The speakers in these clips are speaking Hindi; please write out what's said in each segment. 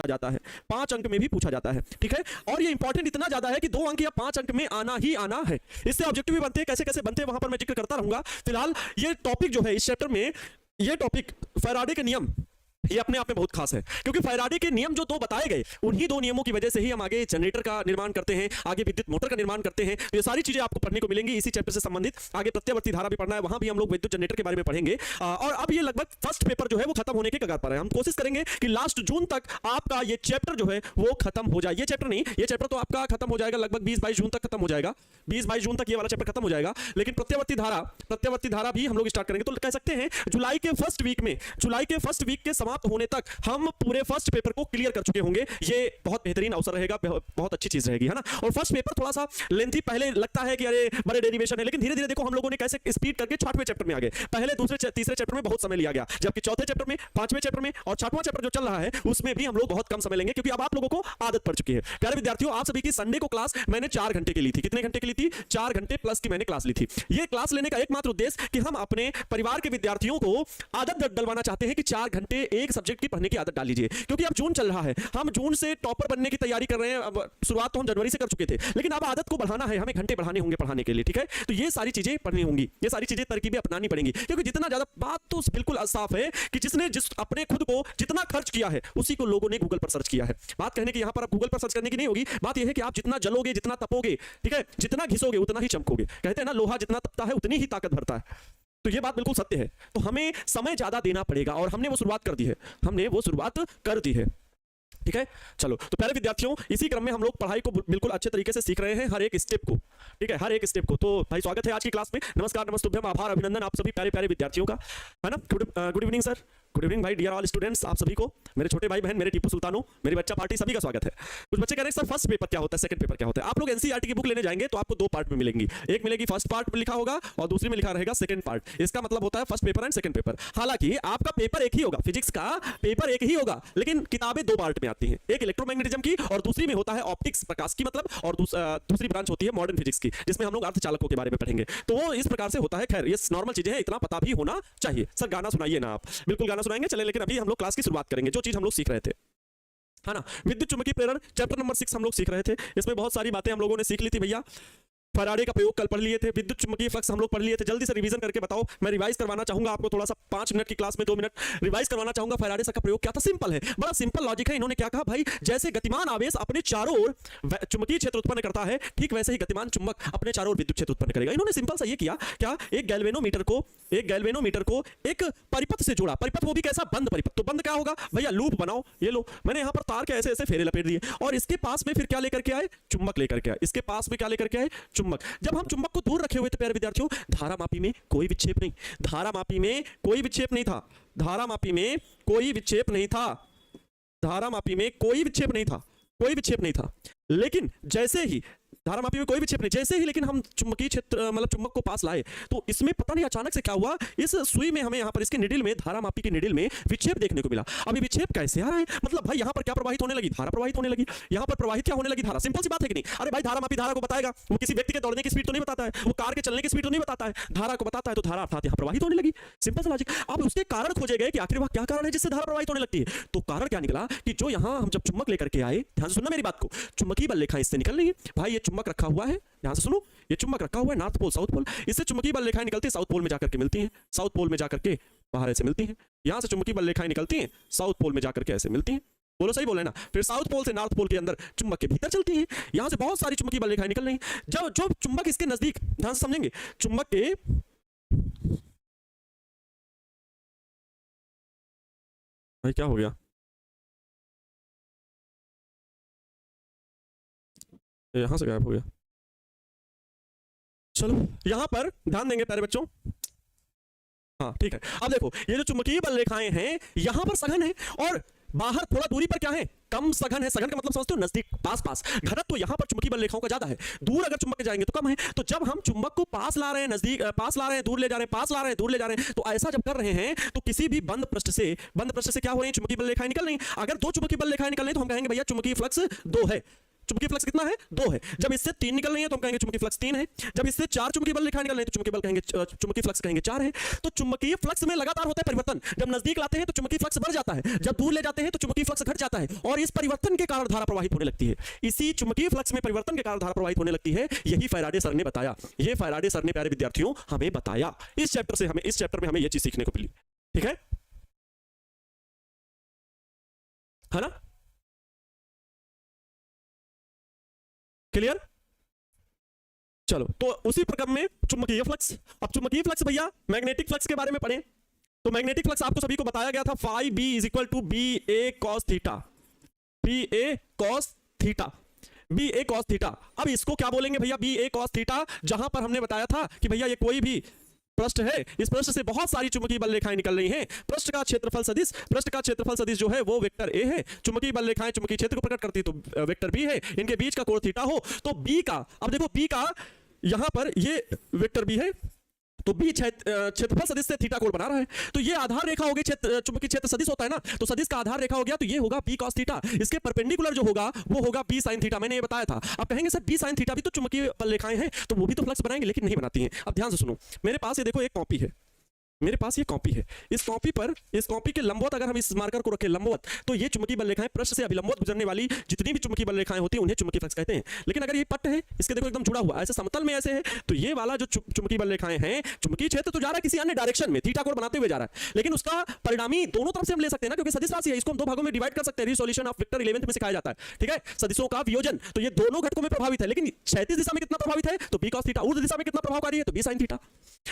जाता है, 5 अंक में भी पूछा जाता है, ठीक है। और ये इंपॉर्टेंट इतना ज्यादा है कि 2 अंक या 5 अंक में आना ही आना है। इससे ऑब्जेक्टिव भी बनते हैं, कैसे कैसे बनते हैं वहां पर मैं जिक्र करता रहूंगा। फिलहाल ये टॉपिक जो है इस चैप्टर में, ये टॉपिक फैराडे के नियम, ये अपने आप में बहुत खास है, क्योंकि फैराडे के नियम जो 2 बताए गए, उन्हीं 2 नियमों की वजह से ही हम आगे जनरेटर का निर्माण करते हैं, आगे विद्युत मोटर का निर्माण करते हैं। तो ये सारी चीजें आपको पढ़ने को मिलेंगी इसी चैप्टर से संबंधित। आगे प्रत्यावर्ती धारा भी पढ़ना है, वहां भी हम लोग विद्युत जनरेटर के बारे में पढ़ेंगे। और अब ये लगभग फर्स्ट पेपर जो है वो खत्म होने के कगार पर है। हम कोशिश करेंगे कि लास्ट जून तक आपका ये चैप्टर जो है वो खत्म हो जाए। ये चैप्टर नहीं, ये चैप्टर तो आपका खत्म हो जाएगा लगभग 20-22 जून तक खत्म हो जाएगा, 20-22 जून तक ये वाला चैप्टर खत्म हो जाएगा। लेकिन प्रत्यावर्ती धारा भी हम लोग स्टार्ट करेंगे। तो कह सकते हैं जुलाई के फर्स्ट वीक के समाप्त होने तक हम पूरे फर्स्ट पेपर को क्लियर कर चुके होंगे। ये बहुत बेहतरीन अवसर रहेगा, बहुत अच्छी चीज रहेगी, है ना। और फर्स्ट पेपर थोड़ा सा लेंथी पहले लगता है कि अरे बड़े डेरिवेशन है, लेकिन धीरे धीरे देखो हम लोगों ने कैसे स्पीड करके 6वें चैप्टर में आ गए। पहले दूसरे तीसरे चैप्टर में बहुत समय लिया गया, जबकि चौथे चैप्टर में, 5वें चैप्टर में और 6वां चैप्टर जो चल रहा है उसमें भी हम लोग बहुत कम समय लेंगे, क्योंकि अब आप लोगों को आदत पड़ चुकी है। प्यारे विद्यार्थियों, आप सभी की संडे को क्लास मैंने 4 घंटे की ली थी। कितने घंटे की ली थी? 4 घंटे प्लस की मैंने क्लास ली थी। ये क्लास लेने का एकमात्र उद्देश्य कि हम अपने परिवार के विद्यार्थियों को आदत डलवाना चाहते हैं कि 4 घंटे एक सब्जेक्ट की पढ़ने की आदत डाल लीजिए, क्योंकि अब जून चल रहा है, हम जून से टॉपर बनने की तैयारी कर रहे हैं। अब शुरुआत तो हम जनवरी से कर चुके थे, लेकिन अब आदत को बढ़ाना है, हमें घंटे बढ़ाने होंगे पढ़ाने के लिए, ठीक है। तो ये सारी चीजें पढ़नी होंगी, ये सारी चीजें तरकीबें अपनानी पड़ेंगी, क्योंकि जितना ज्यादा, बात तो बिल्कुल साफ है कि जिसने अपने खुद को जितना खर्च किया है उसी को लोगों ने गूगल पर सर्च किया है। बात कहने की यहां पर अब गूगल पर सर्च करने की नहीं होगी, बात यह है कि आप जितना जलोगे, जितना तपोगे, ठीक है, जितना घिसोगे उतना ही चमकोगे। कहते हैं ना, लोहा जितना तपता है उतनी ही ताकत भरता है। तो ये बात बिल्कुल सत्य है। तो हमें समय ज्यादा देना पड़ेगा, और हमने वो शुरुआत कर दी है, ठीक है। चलो, तो प्यारे विद्यार्थियों, इसी क्रम में हम लोग पढ़ाई को बिल्कुल अच्छे तरीके से सीख रहे हैं, हर एक स्टेप को, ठीक है, हर एक स्टेप को। तो भाई स्वागत है आज की क्लास में। नमस्कार, नमस्तुभ्यम, आभार, अभिनंदन आप सभी प्यारे प्यारे विद्यार्थियों का, है ना। Good evening sir, good evening भाई, डियर ऑल स्टूडेंट्स, आप सभी को, मेरे छोटे भाई बहन, मेरे टीपू सुल्तानों, मेरी बच्चा पार्टी, सभी का स्वागत है। कुछ बच्चे कह रहे हैं सर फर्स्ट पेपर क्या होता है, सेकंड पेपर क्या होता है। आप लोग एनसीईआरटी की बुक लेने जाएंगे तो आपको 2 पार्ट में मिलेंगी, एक मिलेगी फर्स्ट पार्ट में लिखा होगा और दूसरी में लिखा रहेगा सेकंड पार्ट। इसका मतलब होता है first paper and second paper. हालांकि आपका पेपर एक ही होगा, फिजिक्स का पेपर एक ही होगा, लेकिन किताबें 2 पार्ट में आती हैं, एक इलेक्ट्रोमैग्नेटिज्म की और दूसरी में होता है ऑप्टिक्स, प्रकाश की मतलब, और दूसरी ब्रांच होती है मॉडर्न फिजिक्स की, जिसमें हम लोग अर्धचालकों के बारे में पढ़ेंगे। तो वो इस प्रकार से होता है। खैर, ये नॉर्मल चीजें हैं, इतना पता भी होना चाहिए। सर गाना सुनाइए ना आप। बिल्कुल गाना सुनाएंगे, चले, लेकिन अभी हम लोग क्लास की शुरुआत करेंगे, जो चीज हम लोग सीख रहे थे, है ना। विद्युत चुंबकीय प्रेरण चैप्टर नंबर 6 हम लोग सीख रहे थे। इसमें बहुत सारी बातें हम लोगों ने सीख ली थी भैया। फैराडे का प्रयोग कल पढ़ लिए थे, विद्युत चुंबकीय फ्लक्स हम लोग पढ़ लिए थे। जल्दी से रिवीजन करके बताओ, मैं रिवाइज करवाना चाहूंगा आपको थोड़ा सा, 5 मिनट की क्लास में 2 मिनट रिवाइज करवाना चाहूंगा। फैराडे का प्रयोग क्या था? सिंपल है, बड़ा सिंपल लॉजिक है। इन्होंने क्या कहा भाई, जैसे गतिमान आवेश अपने चारों ओर चुंबकीय क्षेत्र उत्पन्न करता है, ठीक वैसे ही गतिमान चुंबक अपने चारों ओर विद्युत क्षेत्र उत्पन्न करेगा। इन्होंने सिंपल सा ये किया, क्या, एक गैल्वेनोमीटर को एक परिपथ से जोड़ा। परिपथ वो भी कैसा? बंद परिपथ। तो बंद क्या होगा भैया? लूप बनाओ। ये लो, मैंने यहां पर तार के ऐसे ऐसे फेरे लपेट दिए, और इसके पास में फिर क्या लेकर के आए? चुंबक लेकर के आए। इसके पास में क्या लेकर के आए? चुंबक। जब हम चुंबक को दूर रखे हुए थे प्यारे विद्यार्थियों, धारामापी में कोई विक्षेप नहीं, धारामापी में कोई विक्षेप नहीं था, धारामापी में कोई विक्षेप नहीं था, धारामापी में कोई विक्षेप नहीं था, कोई विक्षेप नहीं था। लेकिन जैसे ही धारामापी में कोई विक्षेप नहीं, जैसे ही लेकिन हम चुंबकीय क्षेत्र मतलब चुंबक को पास लाए, तो इसमें पता नहीं अचानक से क्या हुआ, इस सुई में हमें यहाँ पर इसके निडिल में, धारामापी के निडिल में विक्षेप देखने को मिला। अभी विक्षेप कैसे आ रहा है? मतलब भाई यहाँ पर क्या प्रवाहित होने लगी? धारा प्रवाहित होने लगी। यहाँ पर प्रवाहित क्या होने लगी? धारा। सिंपल सी बात है कि नहीं? अरे भाई धारामापी धारा को बताएगा, वो किसी व्यक्ति के दौड़ने की स्पीड तो नहीं बताता है, वो कार के चलने की स्पीड तो नहीं बताता है, धारा को बताता है। तो धारा अर्थात यहाँ प्रवाहित होने लगी। सिंपल सा लॉजिक। अब उसके कारण खोजे गए कि आखिर वह क्या कारण है जिससे धारा प्रवाहित होने लगती है। तो कारण क्या निकला कि जो यहाँ हम जब चुंबक लेकर के आए, ध्यान से सुनना मेरी बात को, चुंबकीय बल रेखा इससे निकल रही है। भाई ये चुंबक रखा हुआ है, यहां से सुनो, ये चुंबक रखा हुआ है नॉर्थ पोल साउथ पोल, इससे चुंबकीय बल रेखाएं निकलती है, साउथ पोल में जाकर के मिलती हैं, साउथ पोल में जाकर के बाहर ऐसे मिलती हैं। यहां से चुंबकीय बल रेखाएं निकलती हैं, साउथ पोल में जाकर के ऐसे मिलती हैं। बोलो सही बोले ना? फिर साउथ पोल से नॉर्थ पोल के अंदर चुंबक के भीतर चलती हैं। यहां से बहुत सारी चुंबकीय बल रेखाएं निकल रही हैं। जब जो चुंबक इसके नजदीक, ध्यान से समझेंगे, चुंबक के भाई क्या हो गया? यहां से गायब हो गया। चलो यहां पर ध्यान देंगे प्यारे बच्चों। हाँ ठीक है, अब देखो ये जो चुंबकीय बल रेखाएं हैं यहां पर सघन है, और बाहर थोड़ा दूरी पर क्या है? कम सघन है। सघन का मतलब समझते हो? नजदीक, पास पास। घनत्व तो यहां पर चुंबकीय बल रेखाओं का ज्यादा है, दूर अगर चुंबक के जाएंगे तो कम है। तो जब हम चुंबक को पास ला रहे हैं, नजदीक पास ला रहे हैं, दूर ले जा रहे हैं, पास ला रहे हैं, दूर ले जा रहे हैं, तो ऐसा जब कर रहे हैं तो किसी भी बंद पृष्ठ से क्या हो रही है? चुंबकीय बल रेखाएं निकल रही हैं। अगर 2 चुंबकीय बल रेखाएं निकल रही तो हम कहेंगे भैया चुंबकीय फ्लक्स 2 है। चुंबकीय फ्लक्स कितना है 2 है। जब इससे 3 निकल रही है तो हम कहेंगे चुंबकीय फ्लक्स 3 है। जब इससे 4 चुंबकीय बल रेखाएं निकल रही है तो चुंबकीय फ्लक्स कहेंगे 4 है। तो चुंबकीय फ्लक्स में लगातार होता है परिवर्तन। जब नजदीक लाते हैं तो चुंबकीय फ्लक्स बढ़ जाता है, जब दूर ले जाते हैं तो चुंबकीय फ्लक्स घट जाता है, और इस परिवर्तन के कारण धारा प्रवाहित होने लगती है। इसी चुंबकीय फ्लक्स में परिवर्तन के कारण धारा प्रवाहित होने लगती है। यही फैराडे सर ने बताया, ये फैराडे सर ने प्यारे विद्यार्थियों हमें बताया। इस चैप्टर में हमें यह चीज सीखने को मिली। ठीक है ना? क्लियर? चलो, तो उसी प्रक्रम में चुंबकीय फ्लक्स। अब चुंबकीय फ्लक्स भैया मैग्नेटिक फ्लक्स के बारे में पढ़ें तो मैग्नेटिक फ्लक्स आपको सभी को बताया गया था phi b is equal to B A cos theta, B A cos theta, B A cos theta. अब इसको क्या बोलेंगे भैया? बी ए कॉस थीटा, जहां पर हमने बताया था कि भैया ये कोई भी पृष्ठ है, इस पृष्ठ से बहुत सारी चुंबकीय बल रेखाएं निकल रही हैं। पृष्ठ का क्षेत्रफल सदिश जो है वो वेक्टर ए है। चुंबकीय बल रेखाएं चुंबकीय क्षेत्र को प्रकट करती तो वेक्टर बी है। इनके बीच का कोण थीटा हो तो बी का, अब देखो बी का यहां पर ये वेक्टर बी है तो बी क्षेत्रफल सदिश से थीटा कोण बना रहा है। तो ये आधार रेखा होगी, चुंबकीय क्षेत्र सदिश होता है ना, तो सदिश का आधार रेखा हो गया तो ये होगा बी कॉस थीटा। इसके परपेंडिकुलर जो होगा वो होगा बी साइन थीटा। मैंने ये बताया था। अब कहेंगे सर बी साइन थीटा भी तो चुंबकीय बल रेखाएं हैं, तो वो भी तो फ्लक्स बनाएंगे, लेकिन नहीं बनाती हैं। अब ध्यान से सुनो, मेरे पास ये देखो एक कॉपी है, मेरे पास ये कॉपी है। इस कॉपी के लंबवत अगर हम इस मार्कर को रखें लंबवत, तो ये चुंबकीय बल रेखाएं पृष्ठ से अभिलंबवत गुजरने वाली जितनी भी चुंबकीय बल रेखाएं होती हैं उन्हें चुंबकीय फ्लक्स कहते हैं। लेकिन अगर ये पट्ट है, इसके देखो एकदम जुड़ा हुआ ऐसे समतल में ऐसे है, तो ये वाला जो चुंबकीय बल रेखाएं हैं, चुंबकीय क्षेत्र तो जा रहा है किसी अन्य डायरेक्शन में, थीटा कोण बनाते हुए जा रहा है, लेकिन उसका परिणामी दोनों तरफ से हम ले सकते हैं ना, क्योंकि सदिश राशि है। इसको हम दो भागों में डिवाइड कर सकते हैं। रिसोल्यूशन ऑफ वेक्टर 11th में सिखाया जाता है। ठीक है, सदिशों का वियोजन। तो ये दोनों घटकों में प्रभावित है, लेकिन क्षैतिज दिशा में कितना प्रभावित है? तो बी कॉस थीटा। ऊर्ध्व दिशा में कितना प्रभावकारी है? तो बी साइन थीटा।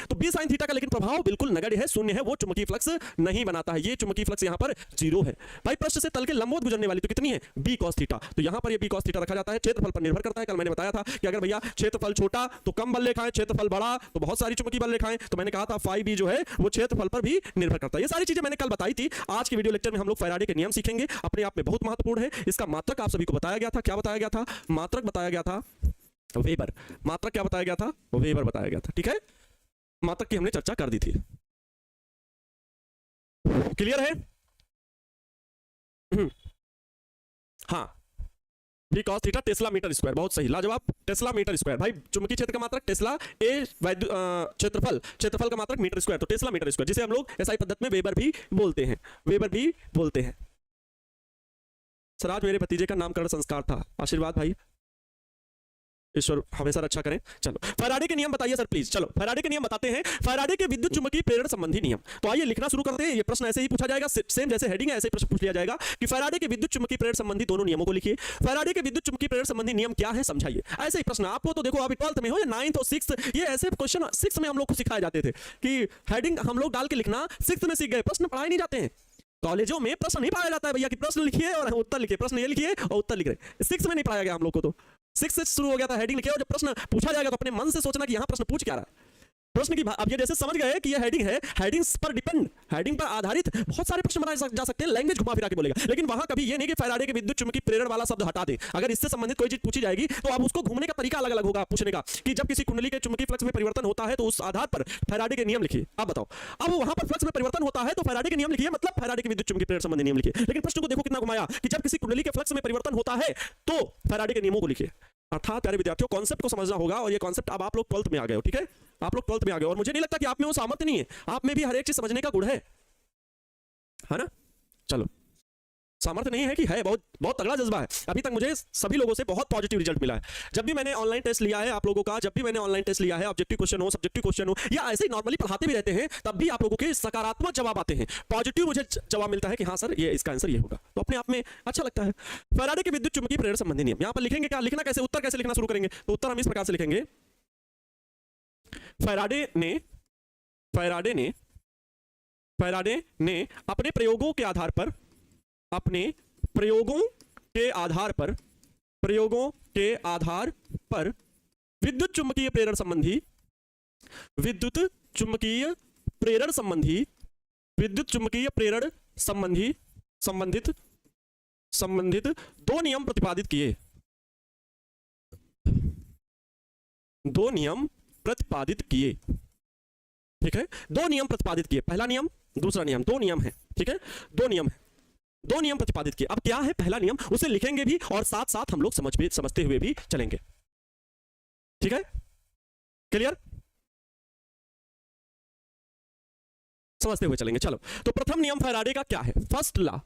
तो बी साइन थीटा का लेकिन प्रभाव बिल्कुल नगण्य है, शून्य है, वो चुंबकीय फ्लक्स नहीं बनाता है। ये चुंबकीय फ्लक्स यहां पर 0 है। भाई पृष्ठ से तल के लंबवत गुजरने वाली तो कितनी है? B cos theta. तो यहां पर ये बी कॉस थीटा रखा जाता है। क्षेत्रफल पर निर्भर करता है। कल मैंने बताया था कि अगर भैया क्षेत्रफल छोटा तो कम बल रेखाएं, क्षेत्रफल बड़ा तो बहुत सारी चुंबकीय बल रेखाएं। तो मैंने कहा था phi b जो है वो क्षेत्रफल पर भी निर्भर करता है। ये सारी चीजें मैंने कल बताई थी। आज के वीडियो लेक्चर में हम लोग फैराडे के नियम सीखेंगे, अपने आप में बहुत महत्वपूर्ण है। इसका मात्रक आप सभी को बताया गया था। क्या बताया गया था? मात्रक बताया गया था वेबर। मात्रक क्या बताया गया था? वेबर बताया गया था। ठीक है, मात्रक की हमने चर्चा कर दी थी। क्लियर है? हाँ, B cos theta tesla metre square. बहुत सही, लाजवाब। Tesla metre square. भाई चुंबकीय क्षेत्र का मात्रक टेस्ला, ए क्षेत्रफल का मात्रक मीटर स्क्वायर, तो टेस्ला मीटर स्क्वायर, जिसे हम लोग एसआई पद्धति में वेबर भी बोलते हैं। वेबर भी बोलते हैं। सर आज मेरे भतीजे का नामकरण संस्कार था, आशीर्वाद भाई, ईश्वर हमेशा अच्छा करें। चलो फैराडे के नियम बताइए सर प्लीज। चलो फैराडे के नियम बताते हैं। फैराडे के विद्युत चुंबकीय प्रेरण संबंधी नियम। तो आइए लिखना शुरू करते हैं। ये प्रश्न ऐसे ही पूछा जाएगा, सेम जैसे हेडिंग है ऐसे ही प्रश्न पूछ लिया जाएगा कि फैराडे के विद्युत चुंबकीय प्रेरण संबंधी दोनों नियमों को लिखिए। फैराडे के विद्युत चुंबकीय प्रेरण संबंधी नियम क्या है समझाइए। ऐसे ही प्रश्न आपको तो देखो अभी 12th में हो या 9th और 6th, ये ऐसे क्वेश्चन 6th में हम लोग को सिखाए जाते थे कि हेडिंग हम लोग डाल के लिखना। 6th में सीख गए, प्रश्न पढ़ाए नहीं जाते हैं। कॉलेजों में प्रश्न नहीं पढ़ाया जाता है भैया कि प्रश्न लिखिए और उत्तर लिखिए, प्रश्न ये लिखिए और उत्तर लिख रहे। 6th में नहीं पढ़ाया गया हम लोग को। तो 6 से शुरू हो गया था, हेडिंग लिखिए और जब प्रश्न पूछा जाएगा तो अपने मन से सोचना कि यहां प्रश्न पूछ क्या रहा है। प्रश्न की अब ये जैसे समझ गए कि ये हेडिंग है, हेडिंग्स पर डिपेंड, हेडिंग पर आधारित बहुत सारे प्रश्न बनाए जा सकते हैं। लैंग्वेज घुमा फिरा के बोलेगा, लेकिन वहां कभी ये नहीं कि फैराडे के विद्युत चुंबकीय प्रेरण वाला शब्द हटा दे। अगर इससे संबंधित कोई चीज पूछी जाएगी तो अब उसको घूमने का तरीका अलग अलग होगा पूछने का, कि जब किसी कुंडली के चुंबकीय फ्लक्स में परिवर्तन होता है तो उस आधार पर फैराडे के नियम लिखिए। अब बताओ, अब वहां पर फ्लक्स में परिवर्तन होता है तो फैराडे के नियम लिखिए, मतलब फैराडे के विद्युत चुंबकीय प्रेरण संबंधी नियम लिखिए। लेकिन प्रश्न को देखो कितना घुमाया कि जब किसी कुंडली के फ्लक्स में परिवर्तन होता है तो फैराडे के नियमों को लिखिए। अर्थात प्यारे विद्यार्थियों कॉन्सेप्ट को समझना होगा, और ये कॉन्सेप्ट अब आप लोग 12th में आ गए हो। ठीक है, आप लोग 12th में आ गए, और मुझे नहीं लगता कि आप में वो सामर्थ्य नहीं है। आप में भी हर एक चीज समझने का गुण है ना। चलो, सामर्थ्य नहीं है कि है, बहुत बहुत तगड़ा जज्बा है। अभी तक मुझे सभी लोगों से बहुत पॉजिटिव रिजल्ट मिला है। जब भी मैंने ऑनलाइन टेस्ट लिया है आप लोगों का, जब भी मैंने ऑनलाइन टेस्ट लिया है, ऑब्जेक्टिव क्वेश्चन हो, सब्जेक्टिव क्वेश्चन हो, या ऐसे ही नॉर्मली पढ़ाते भी रहते हैं, तब भी आप लोगों के सकारात्मक जवाब आते हैं। पॉजिटिव मुझे जवाब मिलता है कि हाँ सर ये इसका आंसर ये होगा, तो अपने आप में अच्छा लगता है। फैराडे के विद्युत चुंबकीय प्रेरण संबंधी नियम यहाँ पर लिखेंगे। क्या लिखना, कैसे उत्तर कैसे लिखना शुरू करेंगे? तो उत्तर हम इस प्रकार से लिखेंगे। फैराडे ने अपने प्रयोगों के आधार पर विद्युत चुंबकीय प्रेरण संबंधित दो नियम प्रतिपादित किए। ठीक है, दो नियम प्रतिपादित किए। पहला नियम, दूसरा नियम, दो नियम है। ठीक है, दो नियम है। दो नियम प्रतिपादित किए। अब क्या है पहला नियम, उसे लिखेंगे भी और साथ साथ हम लोग समझते हुए भी चलेंगे। ठीक है, क्लियर, समझते हुए चलेंगे। चलो, तो प्रथम नियम फैराडे का क्या है, फर्स्ट लॉ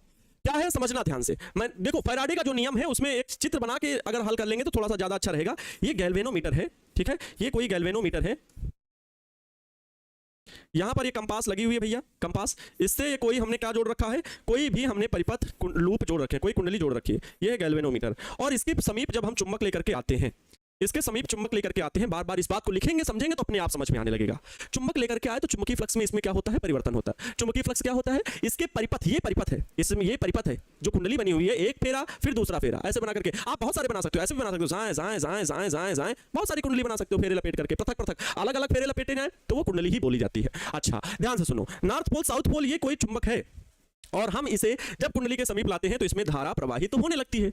क्या है, समझना ध्यान से। मैं देखो फैराडे का जो नियम है उसमें एक चित्र बना के अगर हल कर लेंगे तो थोड़ा सा ज्यादा अच्छा रहेगा। ये गैल्वेनोमीटर है, ठीक है, ये कोई गैल्वेनोमीटर है, यहां पर ये कंपास लगी हुई है भैया, कंपास, इससे कोई हमने क्या जोड़ रखा है, कोई भी हमने परिपथ लूप जोड़ रखे, कोई कुंडली जोड़ रखी है, ये है गैल्वेनोमीटर। और इसके समीप जब हम चुंबक लेकर के आते हैं, इसके समीप चुंबक लेकर के आते हैं, बार बार इस बात को लिखेंगे समझेंगे तो अपने आप समझ में आने लगेगा। चुंबक लेकर के आए तो चुंबकीय फ्लक्स में इसमें क्या होता है, परिवर्तन होता है। चुंबकीय फ्लक्स क्या होता है, इसके परिपथ, ये परिपथ है, इसमें ये परिपथ है, जो कुंडली बनी हुई है, एक फेरा फिर दूसरा फेरा, ऐसे बना करके आप बहुत सारे बना सकते हो, ऐसे भी बना सकते हो, जाएं जाएं जाएं जाएं जाएं जाएं, बहुत सारी कुंडली बना सकते हो फेरे लपेट करके, पृथक पृथक अलग अलग फेरे लपेटे जाए तो वो कुंडली ही बोली जाती है। अच्छा ध्यान से सुनो, नॉर्थ पोल साउथ पोल ये कोई चुंबक है और हम इसे जब कुंडली के समीप लाते हैं तो इसमें धारा प्रवाहित तो होने लगती है।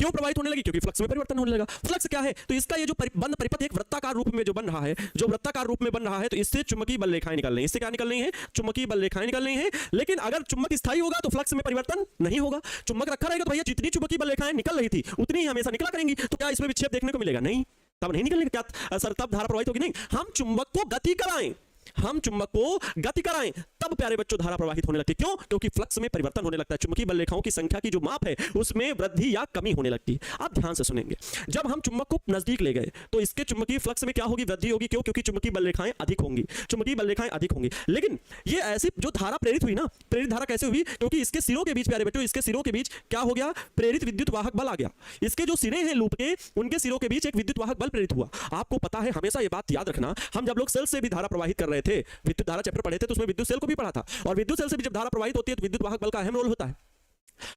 क्यों प्रवाहित होने लगी, क्योंकि फ्लक्स में परिवर्तन होने लगा। फ्लक्स क्या है, तो इसका ये जो बंद परिपथ एक वृत्ताकार रूप में जो बन रहा है, जो वृत्ताकार रूप में बन रहा है, तो इससे चुंबकीय बल रेखाएं निकल रही हैं, इससे क्या निकल रही है, चुंबकीय बल रेखाएं निकल रही हैं। लेकिन अगर चुंबक स्थायी होगा तो फ्लक्स में परिवर्तन नहीं होगा। चुंबक रखा रहेगा तो भैया जितनी चुंबकीय बल रेखाएं निकल रही थी उतनी ही हमेशा निकला करेंगी, तो क्या इसमें विक्षेप देखने को मिलेगा, नहीं, तब नहीं निकलेगा, क्या सर तब धारा प्रवाहित होगी, नहीं। हम चुंबक को गति कराएं, हम चुंबक को गति कराएं तब प्यारे बच्चों धारा प्रवाहित होने लगती है। क्यों, क्योंकि फ्लक्स में परिवर्तन होने लगता है, चुंबकीय बल रेखाओं की संख्या की जो माप है उसमें वृद्धि या कमी होने लगती है। आप ध्यान से सुनेंगे, जब हम चुंबक को नजदीक ले गए तो इसके चुंबकीय फ्लक्स में क्या होगी, वृद्धि होगी। क्यों, क्योंकि चुंबकीय बल रेखाएं अधिक होंगी, चुंबकीय बल रेखाएं अधिक होंगी। लेकिन ये ऐसी जो धारा प्रेरित हुई ना, प्रेरित धारा कैसे हुई, क्योंकि इसके सिरों के बीच प्यारे बच्चों, इसके सिरों के बीच क्या हो गया, प्रेरित विद्युत वाहक बल आ गया। इसके जो सिरे हैं लूप के, उनके सिरों के बीच एक विद्युत वाहक बल प्रेरित हुआ। आपको पता है, हमेशा ये बात याद रखना, हम जब लोग सेल से भी धारा प्रवाहित कर रहे थे, विद्युत धारा चैप्टर पढ़े थे तो उसमें विद्युत सेल को भी पढ़ा था, और विद्युत सेल से भी जब धारा प्रवाहित होती है तो विद्युत वाहक बल का अहम रोल होता है।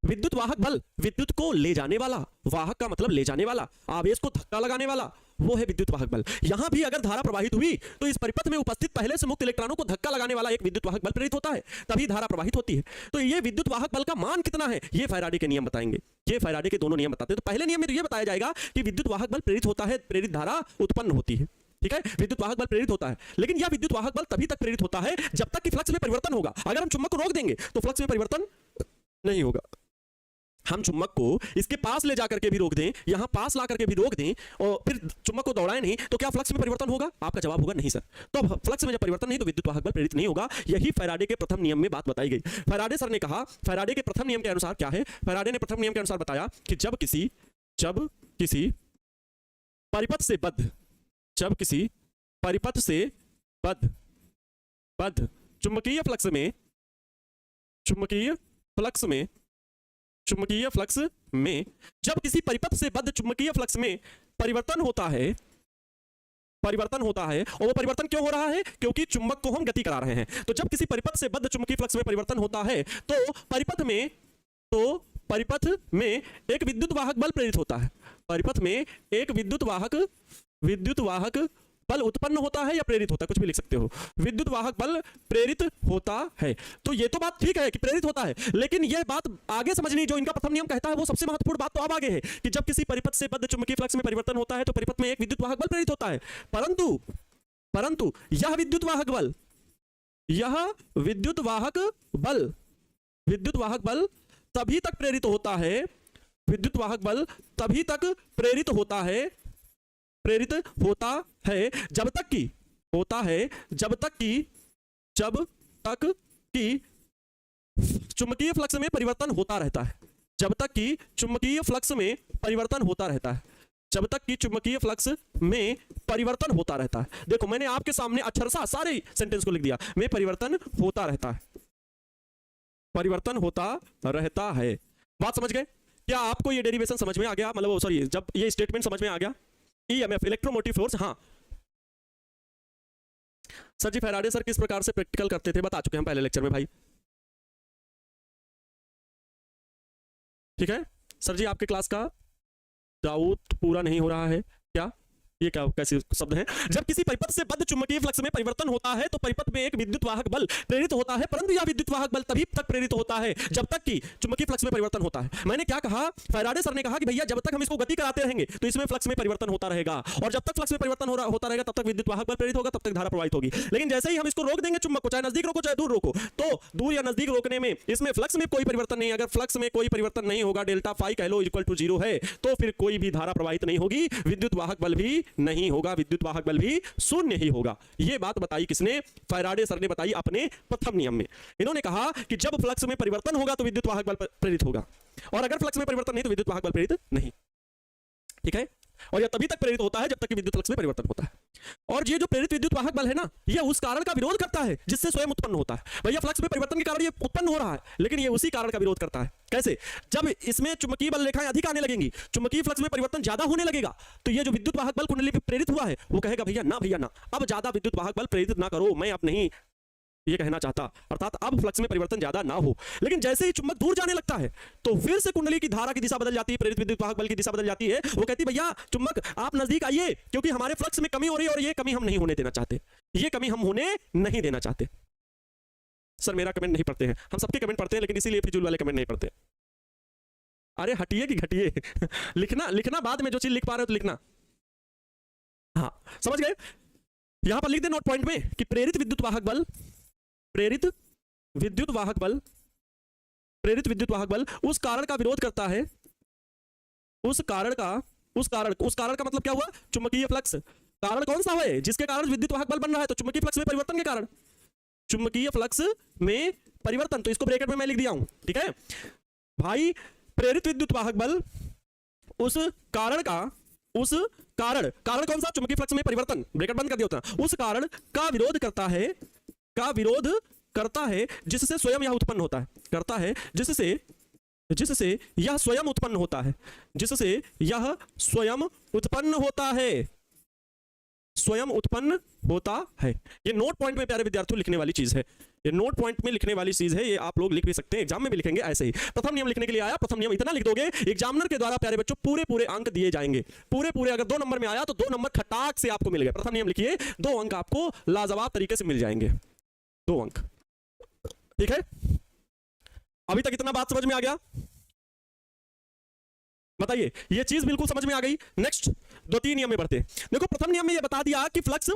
विद्युत वाहक बल, विद्युत को ले जाने वाला, वाहक का मतलब ले जाने वाला, आवेश को धक्का लगाने वाला, वो है विद्युत वाहक बल। यहां भी अगर धारा प्रवाहित हुई तो इस परिपथ में उपस्थित पहले से मुक्त इलेक्ट्रॉनों को धक्का लगाने वाला एक विद्युत वाहक बल प्रेरित होता है, तभी धारा प्रवाहित होती है। तो ये विद्युत वाहक बल का मान कितना है, ये फैराडे के नियम बताएंगे, ये फैराडे के दोनों नियम बताते हैं। तो पहले नियम में तो ये बताया जाएगा कि विद्युत वाहक बल प्रेरित होता है, प्रेरित धारा उत्पन्न होती है, ठीक है, विद्युत वाहक बल प्रेरित होता है। लेकिन यह विद्युत वाहक बल तभी तक प्रेरित होता है जब तक कि फ्लक्स में परिवर्तन होगा। अगर हम चुंबक को रोक देंगे तो फ्लक्स में परिवर्तन नहीं होगा। हम चुंबक को इसके पास ले जाकर के भी रोक दें, यहां पास ला करके भी रोक दें और फिर चुंबक को दौड़ाएं नहीं, तो क्या फ्लक्स में परिवर्तन होगा, आपका जवाब होगा नहीं सर। तो फ्लक्स में जब परिवर्तन नहीं तो विद्युत वाहक बल प्रेरित नहीं होगा। यही फैराडे के प्रथम नियम में बात बताई गई। फैराडे सर ने कहा, फैराडे के प्रथम नियम के अनुसार क्या है, फैराडे ने प्रथम नियम के अनुसार बताया कि जब किसी परिपथ से बद्ध, जब किसी परिपथ से बद्ध चुंबकीय फ्लक्स में जब किसी परिपथ से बद्ध चुंबकीय फ्लक्स में परिवर्तन होता है, और वो परिवर्तन क्यों हो रहा है, क्योंकि चुंबक को हम गति करा रहे हैं। तो जब किसी परिपथ से बद्ध चुंबकीय फ्लक्स में परिवर्तन होता है तो परिपथ में एक विद्युत वाहक बल प्रेरित होता है, परिपथ में एक विद्युत वाहक बल उत्पन्न होता है या प्रेरित होता है, कुछ भी लिख सकते हो, विद्युत वाहक बल प्रेरित होता है। तो ये तो बात ठीक है कि प्रेरित होता है, लेकिन ये बात आगे समझनी, जो इनका प्रथम नियम कहता है वो सबसे महत्वपूर्ण बात तो अब आगे है कि जब किसी परिपथ से बद्ध चुंबकीय फ्लक्स में परिवर्तन होता है तो परिपथ में एक विद्युत वाहक बल प्रेरित होता है। परंतु यह विद्युत वाहक बल तभी तक प्रेरित होता है, विद्युत वाहक बल तभी तक प्रेरित होता है जब तक कि चुंबकीय फ्लक्स में परिवर्तन होता रहता है, जब तक कि चुंबकीय फ्लक्स में परिवर्तन होता रहता है। देखो मैंने आपके सामने अक्षरशः सारे सेंटेंस को लिख दिया, में परिवर्तन होता रहता है। बात समझ गए? क्या आपको ये डेरिवेशन समझ में आ गया, मतलब सॉरी जब ये स्टेटमेंट समझ में आ गया, ईएमएफ इलेक्ट्रोमोटिव फोर्स। हाँ सर जी, फैराडे सर किस प्रकार से प्रैक्टिकल करते थे बता चुके हैं पहले लेक्चर में भाई, ठीक है। सर जी आपके क्लास का डाउट पूरा नहीं हो रहा है क्या? ये क्या कैसे शब्द है? जब किसी परिपथ से बद्ध चुंबकीय फ्लक्स में परिवर्तन होता है तो परिपथ में एक विद्युत वाहक बल प्रेरित होता है, परंतु यह विद्युत वाहक बल तभी तक प्रेरित होता है जब तक कि चुंबकीय फ्लक्स में परिवर्तन होता है। मैंने क्या कहा, फैराडे सर ने कहा कि भैया जब तक हम इसको गति कराते रहेंगे तो इसमें फ्लक्स में परिवर्तन होता रहेगा, और जब तक फ्लक्स में परिवर्तन होता रहेगा तब तक विद्युत वाहक बल प्रेरित होगा, तब तक धारा प्रवाहित होगी। लेकिन जैसे ही हम इसको रोक देंगे चुंबक को, चाहे नजदीक रोको चाहे दूर रोको, तो दूर या नजदीक रोकने में इसमें फ्लक्स में कोई परिवर्तन नहीं, अगर फ्लक्स में कोई परिवर्तन नहीं होगा, डेल्टा फाई कह लो इक्वल टू 0 है, तो फिर कोई भी धारा प्रवाहित नहीं होगी, विद्युत वाहक बल भी नहीं होगा, विद्युत वाहक बल भी शून्य ही होगा। यह बात बताई किसने? फैराडे सर ने बताई अपने प्रथम नियम में। इन्होंने कहा कि जब फ्लक्स में परिवर्तन होगा तो विद्युत वाहक बल प्रेरित होगा, और अगर फ्लक्स में परिवर्तन नहीं तो विद्युत वाहक बल प्रेरित नहीं। ठीक है, और यह तभी तक प्रेरित होता है जब तक कि विद्युत फ्लक्स में परिवर्तन होता है। और ये जो प्रेरित विद्युत वाहक बल है ना, यह उस कारण का विरोध करता है जिससे स्वयं उत्पन्न होता है। भैया फ्लक्स में परिवर्तन के कारण ये उत्पन्न हो रहा है, लेकिन ये उसी कारण का विरोध करता है। कैसे? जब इसमें चुंबकीय बल रेखाएं अधिक आने लगेंगी, चुंबकीय फ्लक्स में परिवर्तन ज्यादा होने लगेगा, तो ये जो विद्युत वाहक बल कुंडली पे प्रेरित हुआ है वो कहेगा भैया ना, अब ज्यादा विद्युत वाहक बल प्रेरित ना करो, मैं अब नहीं ये कहना चाहता, अर्थात अब फ्लक्स में परिवर्तन ज्यादा ना हो। लेकिन जैसे ही चुंबक दूर जाने लगता है तो फिर से कुंडली की धारा की दिशा बदल जाती है, प्रेरित विद्युत वाहक बल की दिशा बदल जाती है। वो कहती है भैया चुंबक आप नजदीक आइए, क्योंकि हमारे फ्लक्स में कमी हो रही है और ये कमी हम नहीं होने देना चाहते, ये कमी हम होने नहीं देना चाहते। सर मेरा कमेंट नहीं पढ़ते हैं, हम सबके कमेंट पढ़ते हैं, लेकिन इसीलिए फिजूल वाले कमेंट नहीं पढ़ते। अरे हटिए कि घटिए लिखना बाद में, जो चीज लिख पा रहे हो तो लिखना। हाँ समझ गए? यहां पर लिख दे नोट पॉइंट में कि प्रेरित विद्युत वाहक बल उस कारण का विरोध करता है, उस कारण का मतलब क्या हुआ? चुंबकीय फ्लक्स। कारण कौन सा है? जिसके कारण विद्युत वाहक बल बन रहा है, तो चुंबकीय फ्लक्स में परिवर्तन के कारण, चुंबकीय फ्लक्स में परिवर्तन, तो इसको ब्रैकेट में मैं लिख दिया हूं। ठीक है भाई, प्रेरित विद्युत वाहक बल उस कारण कौन सा? चुंबकीय फ्लक्स में परिवर्तन, ब्रैकेट बंद कर दिया होता, उस कारण का विरोध करता है जिससे स्वयं यह उत्पन्न होता है, करता है जिससे यह स्वयं उत्पन्न होता है, स्वयं उत्पन्न होता है। ये नोट पॉइंट में प्यारे विद्यार्थियों लिखने वाली चीज है, ये नोट पॉइंट में लिखने वाली चीज है, ये आप लोग लिख भी सकते हैं, एग्जाम में भी लिखेंगे ऐसे ही। प्रथम नियम लिखने के लिए आया, प्रथम नियम इतना लिख दोगे, एग्जामिनर के द्वारा प्यारे बच्चों पूरे अंक दिए जाएंगे, पूरे। अगर 2 नंबर में आया तो 2 नंबर खटाक से आपको मिल गए। प्रथम नियम लिखिए, 2 अंक आपको लाजवाब तरीके से मिल जाएंगे, 2 अंक। ठीक है, अभी तक इतना बात समझ में आ गया? बताइए, ये चीज बिल्कुल समझ में आ गई। नेक्स्ट द्वितीय नियम में बढ़ते हैं। देखो प्रथम नियम में ये बता दिया कि फ्लक्स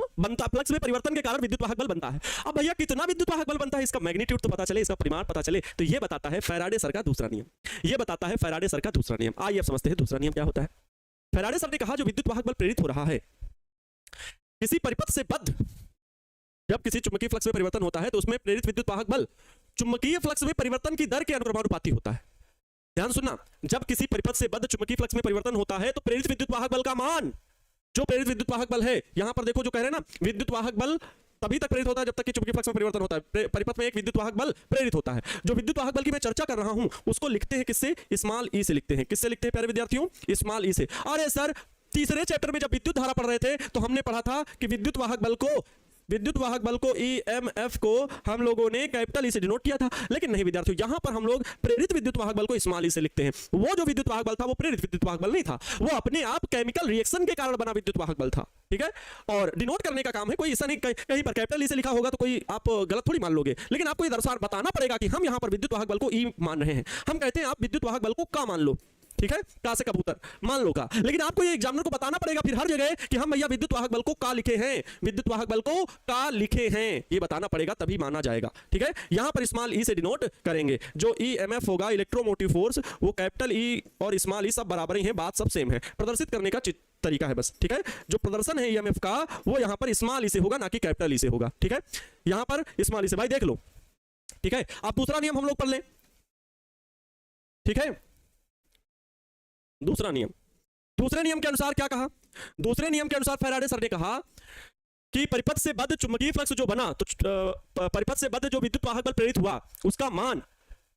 में परिवर्तन के कारण विद्युत वाहक बल बनता है। अब भैया कितना विद्युत वाहक बल बनता है, इसका मैग्नीट्यूड तो पता चले, इसका परिमाण पता चले, तो ये बताता है फैराडे सर का दूसरा नियम। आइए अब समझते हैं दूसरा नियम क्या होता है। फैराडे सर ने कहा जो विद्युत वाहक बल प्रेरित हो रहा है किसी परिपथ से बद्ध, जब किसी चुंबकीय फ्लक्स में परिवर्तन होता है तो उसमें प्रेरित विद्युत वाहक बल चुंबकीय फ्लक्स में परिवर्तन की दर के अनुक्रमानुपाती होता है। ध्यान सुनना, जब किसी परिपथ से बद्ध चुंबकीय फ्लक्स में परिवर्तन होता है तो प्रेरित विद्युत वाहक बल का मान, जो प्रेरित विद्युत वाहक बल है, यहां पर देखो जो कह रहे हैं ना, विद्युत वाहक बल तभी तक प्रेरित होता है जब तक कि चुंबकीय फ्लक्स में परिवर्तन होता है। परिपथ में एक विद्युत वाहक बल प्रेरित होता है। जो विद्युत वाहक बल की मैं चर्चा कर रहा हूं उसको लिखते हैं किससे? स्मॉल ई से लिखते हैं। किससे लिखते हैं प्यारे विद्यार्थियों? स्मॉल ई से। अरे सर तीसरे चैप्टर में जब विद्युत धारा पढ़ रहे थे तो हमने पढ़ा था कि विद्युत वाहक बल को EMF को हम लोगों ने कैपिटल ई से डिनोट किया था, लेकिन नहीं विद्यार्थियों, यहां पर हम लोग प्रेरित विद्युत वाहक बल को स्मॉल ई से लिखते हैं। वो जो विद्युत वाहक बल था वो प्रेरित विद्युत वाहक बल नहीं था, वो अपने आप केमिकल रिएक्शन के कारण बना विद्युत वाहक बल था। ठीक है, और डिनोट करने का काम है, कोई ऐसा नहीं कहीं पर कैपिटल ई से लिखा होगा तो कोई आप गलत थोड़ी मान लोगे, लेकिन आपको ये दर्शाना बताना पड़ेगा कि हम यहां पर विद्युत वाहक बल को ई मान रहे हैं। हम कहते हैं आप विद्युत वाहक बल को का मान लो, ठीक है, का से कबूतर मान लो का, लेकिन आपको ये एग्जामिनर को बताना पड़ेगा फिर हर जगह कि हम भैया विद्युत वाहक बल को का लिखे हैं, विद्युत वाहक बल को का लिखे हैं, ये बताना पड़ेगा तभी माना जाएगा। ठीक है, यहां पर स्मॉल ई से डिनोट करेंगे। जो EMF होगा, इलेक्ट्रोमोटिव फोर्स, वो कैपिटल ई और स्मॉल ई सब बराबर ही है, बात सब सेम है, प्रदर्शित करने का तरीका है बस। ठीक है, जो प्रदर्शन है EMF का वो यहां पर स्मॉल ई से होगा, ना कि कैपिटल ई से होगा। ठीक है, यहां पर स्मॉल ई से, भाई देख लो। ठीक है, अब दूसरा नियम हम लोग पढ़ लें। ठीक है, दूसरे नियम के अनुसार क्या कहा? दूसरे नियम के अनुसार फैराडे सर ने कहा कि परिपथ से बद्ध चुंबकीय फ्लक्स जो बना, तो परिपथ से बद्ध जो विद्युत वाहक बल प्रेरित हुआ उसका मान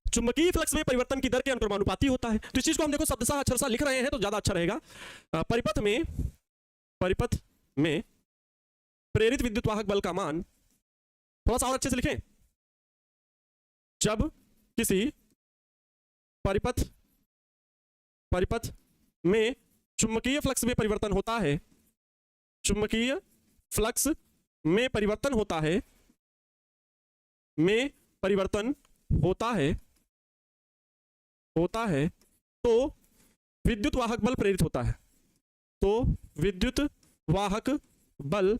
चुंबकीय फ्लक्स में परिवर्तन की दर के अनुक्रमानुपाती होता है। तो इस चीज को हम देखो शब्दशः अक्षरशः लिख रहे हैं तो ज्यादा अच्छा रहेगा। परिपथ में प्रेरित विद्युत वाहक बल का मान, थोड़ा सा और अच्छे से लिखें, जब किसी परिपथ में चुंबकीय फ्लक्स में परिवर्तन होता है चुंबकीय फ्लक्स में परिवर्तन होता है, में परिवर्तन होता है तो विद्युत वाहक बल प्रेरित होता है, तो विद्युत वाहक बल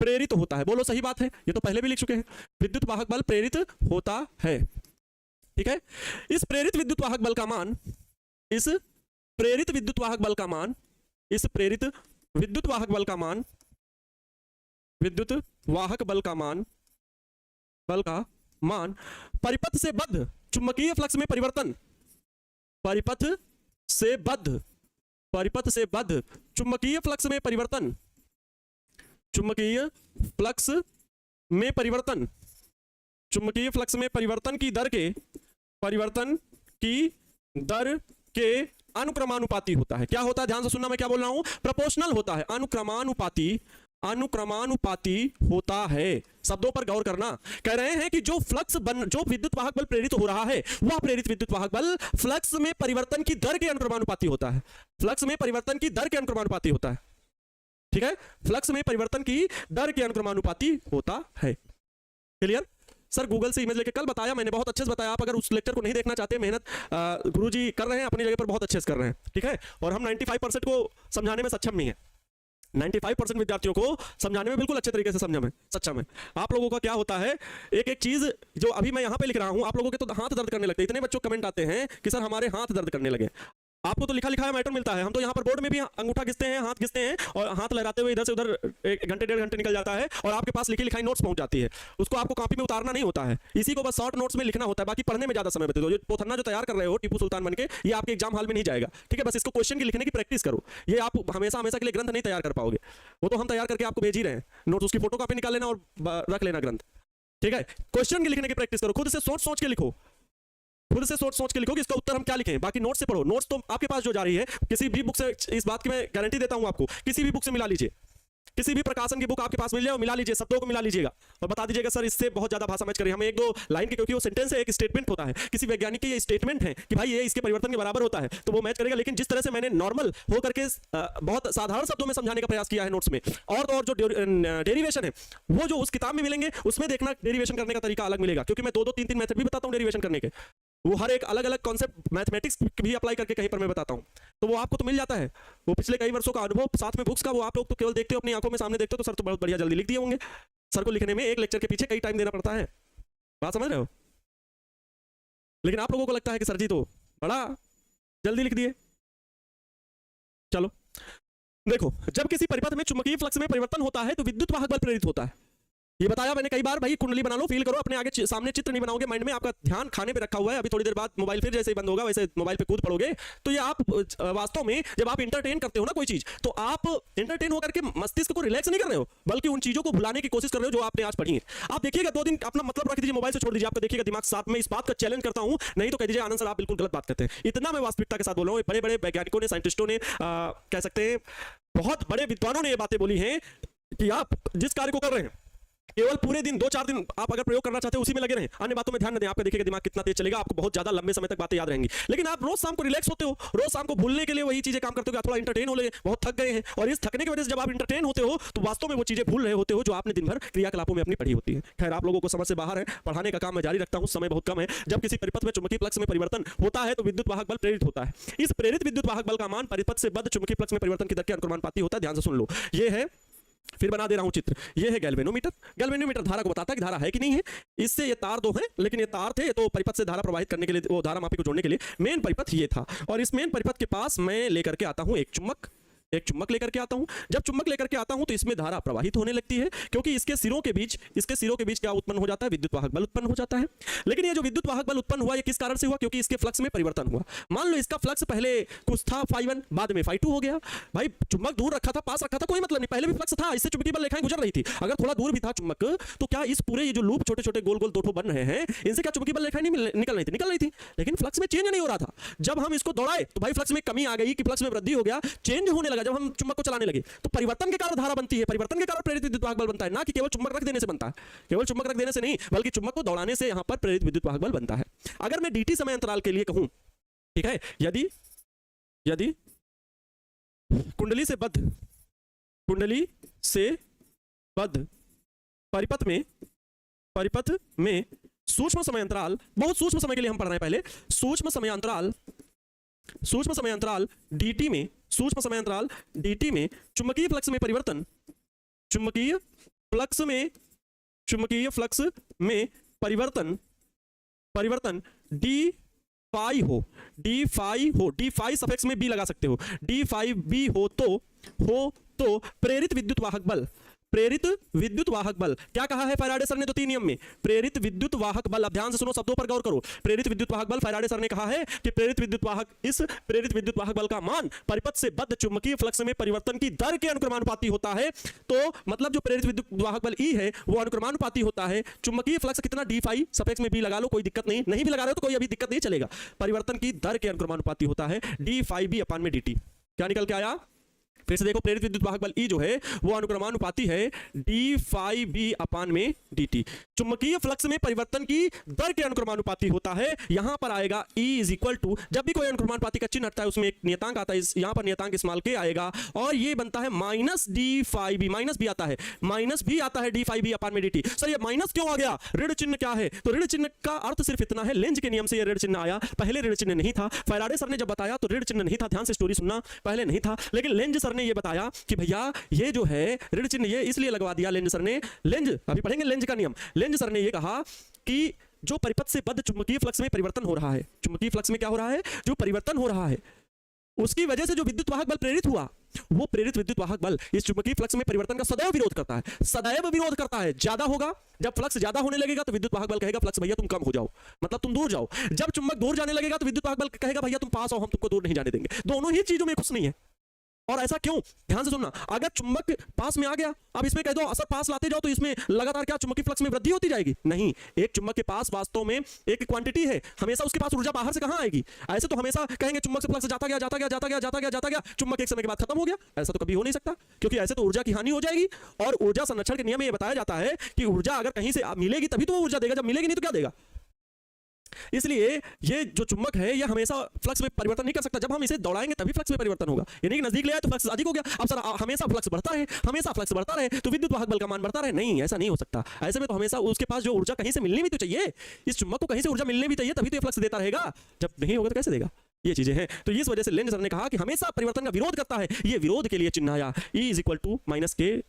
प्रेरित होता है। बोलो सही बात है, ये तो पहले भी लिख चुके हैं। विद्युत वाहक बल प्रेरित होता है, ठीक है। इस प्रेरित विद्युत वाहक बल का मान, इस प्रेरित विद्युत वाहक बल का मान, इस प्रेरित विद्युत वाहक बल का मान, विद्युत वाहक बल का मान, बल का मान परिपथ से बद्ध चुंबकीय फ्लक्स में परिवर्तन, परिपथ से बद्ध, परिपथ से बद्ध चुंबकीय फ्लक्स में परिवर्तन, चुंबकीय फ्लक्स में परिवर्तन, चुंबकीय फ्लक्स में परिवर्तन की दर के, परिवर्तन की दर के अनुक्रमानुपाती होता है। क्या होता है, ध्यान से सुनना मैं क्या बोल रहा हूं, प्रोपोर्शनल होता है, अनुक्रमानुपाती, अनुक्रमानुपाती होता है। शब्दों पर गौर करना। कह रहे हैं कि जो फ्लक्स जो विद्युत वाहक बल प्रेरित हो रहा है वह प्रेरित विद्युत वाहक बल फ्लक्स में परिवर्तन की दर के अनुक्रमानुपाती होता है, फ्लक्स में परिवर्तन की दर के अनुक्रमानुपाती होता है, ठीक है। फ्लक्स में परिवर्तन की दर के अनुक्रमानुपाती होता है। क्लियर? सर गूगल से इमेज लेके कल बताया मैंने, बहुत अच्छे से बताया। आप अगर उस लेक्चर को नहीं देखना चाहते, मेहनत गुरुजी कर रहे हैं अपनी जगह पर, बहुत अच्छे से कर रहे हैं, ठीक है। और हम 95% को समझाने में सक्षम नहीं है, 95% विद्यार्थियों को समझाने में बिल्कुल अच्छे तरीके से सक्षम है। आप लोगों का क्या होता है, एक एक चीज जो अभी मैं यहाँ पे लिख रहा हूँ, आप लोगों के तो हाथ दर्द करने लगते हैं। इतने बच्चों कमेंट आते हैं कि सर हमारे हाथ दर्द करने लगे। आपको तो लिखा लिखा मैटर मिलता है, हम तो यहाँ पर बोर्ड में भी अंगूठा घिसते हैं, हाथ घिसते हैं, और हाथ लहराते हुए इधर से उधर 1 घंटे 1.5 घंटे निकल जाता है, और आपके पास लिखी लिखाई नोट्स पहुंच जाती है। उसको आपको कॉपी में उतारना नहीं होता है, इसी को बस शॉर्ट नोट्स में लिखना होता है, बाकी पढ़ने में ज्यादा समय बचता है। जो पोथन्ना जो तैयार कर रहे हो टीपू सुल्तान बनके, ये आपके एग्जाम हॉल में नहीं जाएगा, ठीक है। बस इसको क्वेश्चन की लिखने की प्रैक्टिस करो, ये आप हमेशा हमेशा के लिए ग्रंथ नहीं तैयार कर पाओगे। वो तो हम तैयार करके आपको भेज ही रहे हैं, नोट्स उसकी फोटो कॉपी निकाल लेना और रख लेना ग्रंथ, ठीक है। क्वेश्चन की लिखने की प्रैक्टिस करो, खुद से सोच सोच के लिखो, खुद से सोच सोच के लिखो कि इसका उत्तर हम क्या लिखें। बाकी नोट्स से पढ़ो, नोट्स तो आपके पास जो जा रही है किसी भी बुक से, इस बात की मैं गारंटी देता हूं आपको, किसी भी बुक से मिला लीजिए, किसी भी प्रकाशन की बुक आपके पास मिल जाए, मिला लीजिए, शब्दों को मिला लीजिएगा और बता दीजिएगा सर इससे बहुत ज्यादा भाषा मैच करिए। हमें 1-2 लाइन की, क्योंकि वो सेंटेंस है, एक स्टेटमेंट होता है, किसी वैज्ञानिक की ये स्टेटमेंट है कि भाई ये इसके परिवर्तन के बराबर होता है, तो वो मैच करेगा। लेकिन जिस तरह से मैंने नॉर्मल होकर के बहुत साधारण शब्दों में समझाने का प्रयास किया है नोट्स में, और जो डेरिवेशन है वो जो उस किताब में मिलेंगे, उसमें देखना डेरिवेशन करने का तरीका अलग मिलेगा, क्योंकि मैं 2-2, 3-3 मेथड भी बताता हूँ डेरिवेशन करने के। वो हर एक अलग अलग कॉन्सेप्ट मैथमेटिक्स भी अप्लाई करके कहीं पर मैं बताता हूँ, तो वो आपको तो मिल जाता है। वो पिछले कई वर्षों का अनुभव साथ में बुक्स का, वो आप लोग तो केवल देखते हो, अपनी आंखों में सामने देखते हो, तो सर तो बहुत बढ़िया जल्दी लिख दिए होंगे। सर को लिखने में एक लेक्चर के पीछे कई टाइम देना पड़ता है, बात समझ रहे हो। लेकिन आप लोगों को लगता है कि सर जी तो बड़ा जल्दी लिख दिए। चलो देखो, जब किसी परिपथ में चुंबकीय फ्लक्स में परिवर्तन होता है तो विद्युत वाहक बल प्रेरित होता है। ये बताया मैंने कई बार, भाई कुंडली बना लो, फील करो, अपने आगे सामने चित्र नहीं बनाओगे, माइंड में आपका ध्यान खाने पे रखा हुआ है। अभी थोड़ी देर बाद मोबाइल फिर जैसे ही बंद होगा वैसे मोबाइल पे कूद पड़ोगे, तो ये आप वास्तव में जब आप इंटरटेन करते हो ना कोई चीज, तो आप इंटरटेन होकर के मस्तिष्क को रिलैक्स नहीं कर रहे हो, बल्कि उन चीजों को भुलाने की कोशिश कर रहे हो जो आपने आज पढ़ी है। आप देखिएगा 2 दिन अपना मतलब रख दीजिए, मोबाइल से छोड़ दीजिए, आपका देखिएगा दिमाग साथ में। इस बात का चैलेंज करता हूं, नहीं तो कह दीजिए आनंद सर आप बिल्कुल गलत बात करते हैं। इतना मैं वास्तविकता के साथ बोल रहा हूं, बड़े बड़े वैज्ञानिकों ने, साइंटिस्टों ने, कह सकते हैं बहुत बड़े विद्वानों ने ये बातें बोली हैं कि आप जिस कार्य को कर रहे हैं केवल पूरे दिन 2-4 दिन आप अगर प्रयोग करना चाहते हैं उसी में लगे रहें, अन्य बातों में ध्यान न दें, आपका देखिएगा दिमाग कितना तेज चलेगा, आपको बहुत ज्यादा लंबे समय तक बातें याद रहेंगी। लेकिन आप रोज शाम को रिलैक्स होते हो, रोज शाम को भूलने के लिए वही चीजें काम करते हो, थोड़ा इंटरटेन हो ले, बहुत थक गए हैं, और इस थकने की वजह से जब आप इंटरटेन होते हो तो वास्तव में वो चीजें भूल रहे होते हो जो आपने दिन भर क्रियाकलापों में अपनी पढ़ी होती है। खैर आप लोगों को समझ से बाहर है, पढ़ाने का काम मैं जारी रखता हूं, समय बहुत कम है। जब किसी परिपथ में चुंबकीय फ्लक्स में परिवर्तन होता है तो विद्युत वाहक बल प्रेरित होता है। इस प्रेरित विद्युत वाहक बल का मान परिपथ से बद्ध चुंबकीय फ्लक्स में परिवर्तन की दर के अनुक्रमानुपाती होता है। ध्यान से सुन लो, ये है, फिर बना दे रहा हूं चित्र, ये है गैल्वेनोमीटर। गैल्वेनोमीटर धारा को बताता है कि धारा है कि नहीं है। इससे ये तार 2 हैं, लेकिन ये तार थे तो परिपथ से धारा प्रवाहित करने के लिए, वो धारा मापी को जोड़ने के लिए मेन परिपथ ये था, और इस मेन परिपथ के पास मैं लेकर के आता हूं एक चुम्बक लेकर के आता हूं। जब चुम्बक लेकर के आता हूं तो इसमें धारा प्रवाहित होने लगती है, क्योंकि इसके सिरों के बीच क्या उत्पन्न हो जाता है, विद्युत वाहक बल उत्पन्न हो जाता है। लेकिन ये जो विद्युत वाहक बल उत्पन्न हुआ, ये किस कारण से हुआ, क्योंकि इसके फ्लक्स में परिवर्तन हुआ। मान लो इसका फ्लक्स पहले कुछ था φ1, बाद में φ2 हो गया। भाई चुम्बक दूर रखा था, पास रखा था, कोई मतलब नहीं, पहले भी फ्लक्स था, इससे चुंबकीय बल रेखाएं गुजर रही थी। अगर थोड़ा दूर भी था चुम्बक, तो क्या इस पूरे ये जो लूप छोटे छोटे गोल गोल 2 ठो बन रहे हैं, इनसे क्या चुंबकीय बल रेखाएं निकल रही थी, लेकिन फ्लक्स में चेंज नहीं हो रहा था। जब हम इसको दौड़ाए तो भाई फ्लक्स में कमी आ गई कि फ्लक्स में वृद्धि हो गया, चेंज होने लगा। जब हम चुम्बक को लगे तो परिवर्तन के कारण धारा बनती है, परिवर्तन के कारण प्रेरित विद्युत वाहक बल बनता है, ना कि केवल चुंबक रख देने से बनता है। केवल चुंबक रख देने से नहीं, बल्कि चुंबक को दौड़ाने से यहां पर प्रेरित विद्युत वाहक बल बनता है। अगर मैं dt समय अंतराल के लिए कहूं, ठीक है, यदि कुंडली से बद्ध कुंडली से बद्ध परिपथ में सूक्ष्म समय अंतराल, बहुत सूक्ष्म समय के लिए हम पढ़ रहे हैं पहले, सूक्ष्म समय अंतराल dt में, सूक्ष्म समय अंतराल dt में चुंबकीय फ्लक्स में परिवर्तन, चुंबकीय फ्लक्स में परिवर्तन d फाई हो, डी फाई सफिक्स में बी लगा सकते हो, डी फाई बी हो तो प्रेरित विद्युत वाहक बल क्या कहा है फैराडे सर ने? तो 3 नियम में प्रेरित विद्युत वाहक बल, अब ध्यान से सुनो, शब्दों पर गौर करो। प्रेरित विद्युत वाहक बल, फैराडे सर ने कहा है कि इस प्रेरित विद्युत वाहक बल का मान परिपथ से बद्ध चुंबकीय फ्लक्स में परिवर्तन की दर के अनुक्रमानुपाती होता है। तो मतलब जो प्रेरित विद्युत वाहक बल ई है वो अनुक्रमानुपाती होता है चुंबकीय फ्लक्स कितना, डी फाई सफिक्स में बी लगा लो, कोई दिक्कत नहीं भी लगा रहे हो तो कोई अभी दिक्कत नहीं चलेगा, परिवर्तन की दर के अनुक्रमानुपाती होता है डी फाई बी अपान में dt। क्या निकल के आया? फिर से देखो, प्रेरित विद्युत वाहक बल E जो है वो अनुक्रमानुपाती है डी फाई बी अपान में dt। चुंबकीय फ्लक्स में परिवर्तन की दर के अनुक्रमानुपाती होता है। यहां पर आएगा E इज इक्वल टू, जब भी कोई अनुक्रमानुपाती का चिन्ह हटता है उसमें एक नियतांक आता है, यहां पर नियतांक स्मॉल k आएगा और ये बनता है minus D phi B, minus भी आता है डी फाई बी अपान में dt। सर ये माइनस क्यों आ गया? ऋण चिन्ह क्या है? तो ऋण चिन्ह का अर्थ सिर्फ इतना है, लेंज के नियम से ये ऋण चिन्ह आया, पहले ऋण चिन्ह नहीं था। फैराडे सर ने जब बताया तो ऋण चिन्ह नहीं था, ध्यान से स्टोरी सुनना, पहले नहीं था, लेकिन लेंज सर ने ये बताया कि भैया ये जो है ऋण चिन्ह ये इसलिए लगवा दिया लेंज सर ने, अभी पढ़ेंगे लेंज का नियम। लेंज सर ने ये कहा कि जो परिपथ से बद्ध चुंबकीय फ्लक्स में परिवर्तन हो रहा है, चुंबकीय फ्लक्स में क्या हो रहा है, जो परिवर्तन हो रहा है, उसकी वजह से जो विद्युत वाहक बल प्रेरित हुआ, वो प्रेरित विद्युत वाहक बल इस चुंबकीय फ्लक्स में परिवर्तन का सदैव विरोध करता है। ज्यादा होगा, जब फ्लक्स ज्यादा होने लगेगा तो विद्युत वाहक बल कहेगा फ्लक्स भैया तुम कम हो जाओ, मतलब तुम दूर जाओ। जब चुंबक दूर जाने लगेगा तो विद्युत वाहक बल कहेगा भैया तुम पास आओ, हम तुमको दूर नहीं जाने देंगे। दोनों ही चीजों में खुश नहीं है। और ऐसा क्यों? ध्यान से सुनना, अगर चुंबक पास में आ गया, अब इसमें कह दो असर पास लाते जाओ तो इसमें लगातार क्या चुंबकीय फ्लक्स में वृद्धि होती जाएगी? नहीं, एक चुंबक के पास वास्तव में एक क्वांटिटी है, हमेशा उसके पास ऊर्जा बाहर से कहां आएगी? ऐसे तो हमेशा कहेंगे चुंबक से फ्लक्स जाता गया, चुंबक एक समय के बाद खत्म हो गया, ऐसा तो कभी हो नहीं सकता, क्योंकि ऐसे तो ऊर्जा की हानि हो जाएगी। और ऊर्जा संरक्षण के नियम में यह बताया जाता है कि ऊर्जा अगर कहीं से मिलेगी तभी तो वो ऊर्जा देगा, जब मिलेगी नहीं तो क्या देगा? इसलिए ये जो चुंबक है ये हमेशा फ्लक्स में परिवर्तन नहीं कर सकता, जब हम इसे दौड़ाएंगे तभी फ्लक्स में परिवर्तन होगा। यानी कि नजदीक ले आए तो फ्लक्स अधिक हो गया, अब सर हमेशा फ्लक्स बढ़ता रहे तो विद्युत वाहक बल का मान बढ़ता रहे, नहीं, ऐसा नहीं हो सकता। ऐसे में तो हमेशा उसके पास जो ऊर्जा कहीं से मिलनी भी तो चाहिए, इस चुंबक को कहीं से ऊर्जा मिलनी भी चाहिए, तभी तो ये फ्लक्स देता रहेगा, जब नहीं होगा तो कैसे देगा? ये चीजें हैं। तो इस वजह से लेंज सर ने कहा कि हमेशा परिवर्तन का विरोध करता है, ये विरोध के लिए चिन्ह आया E is equal to minus के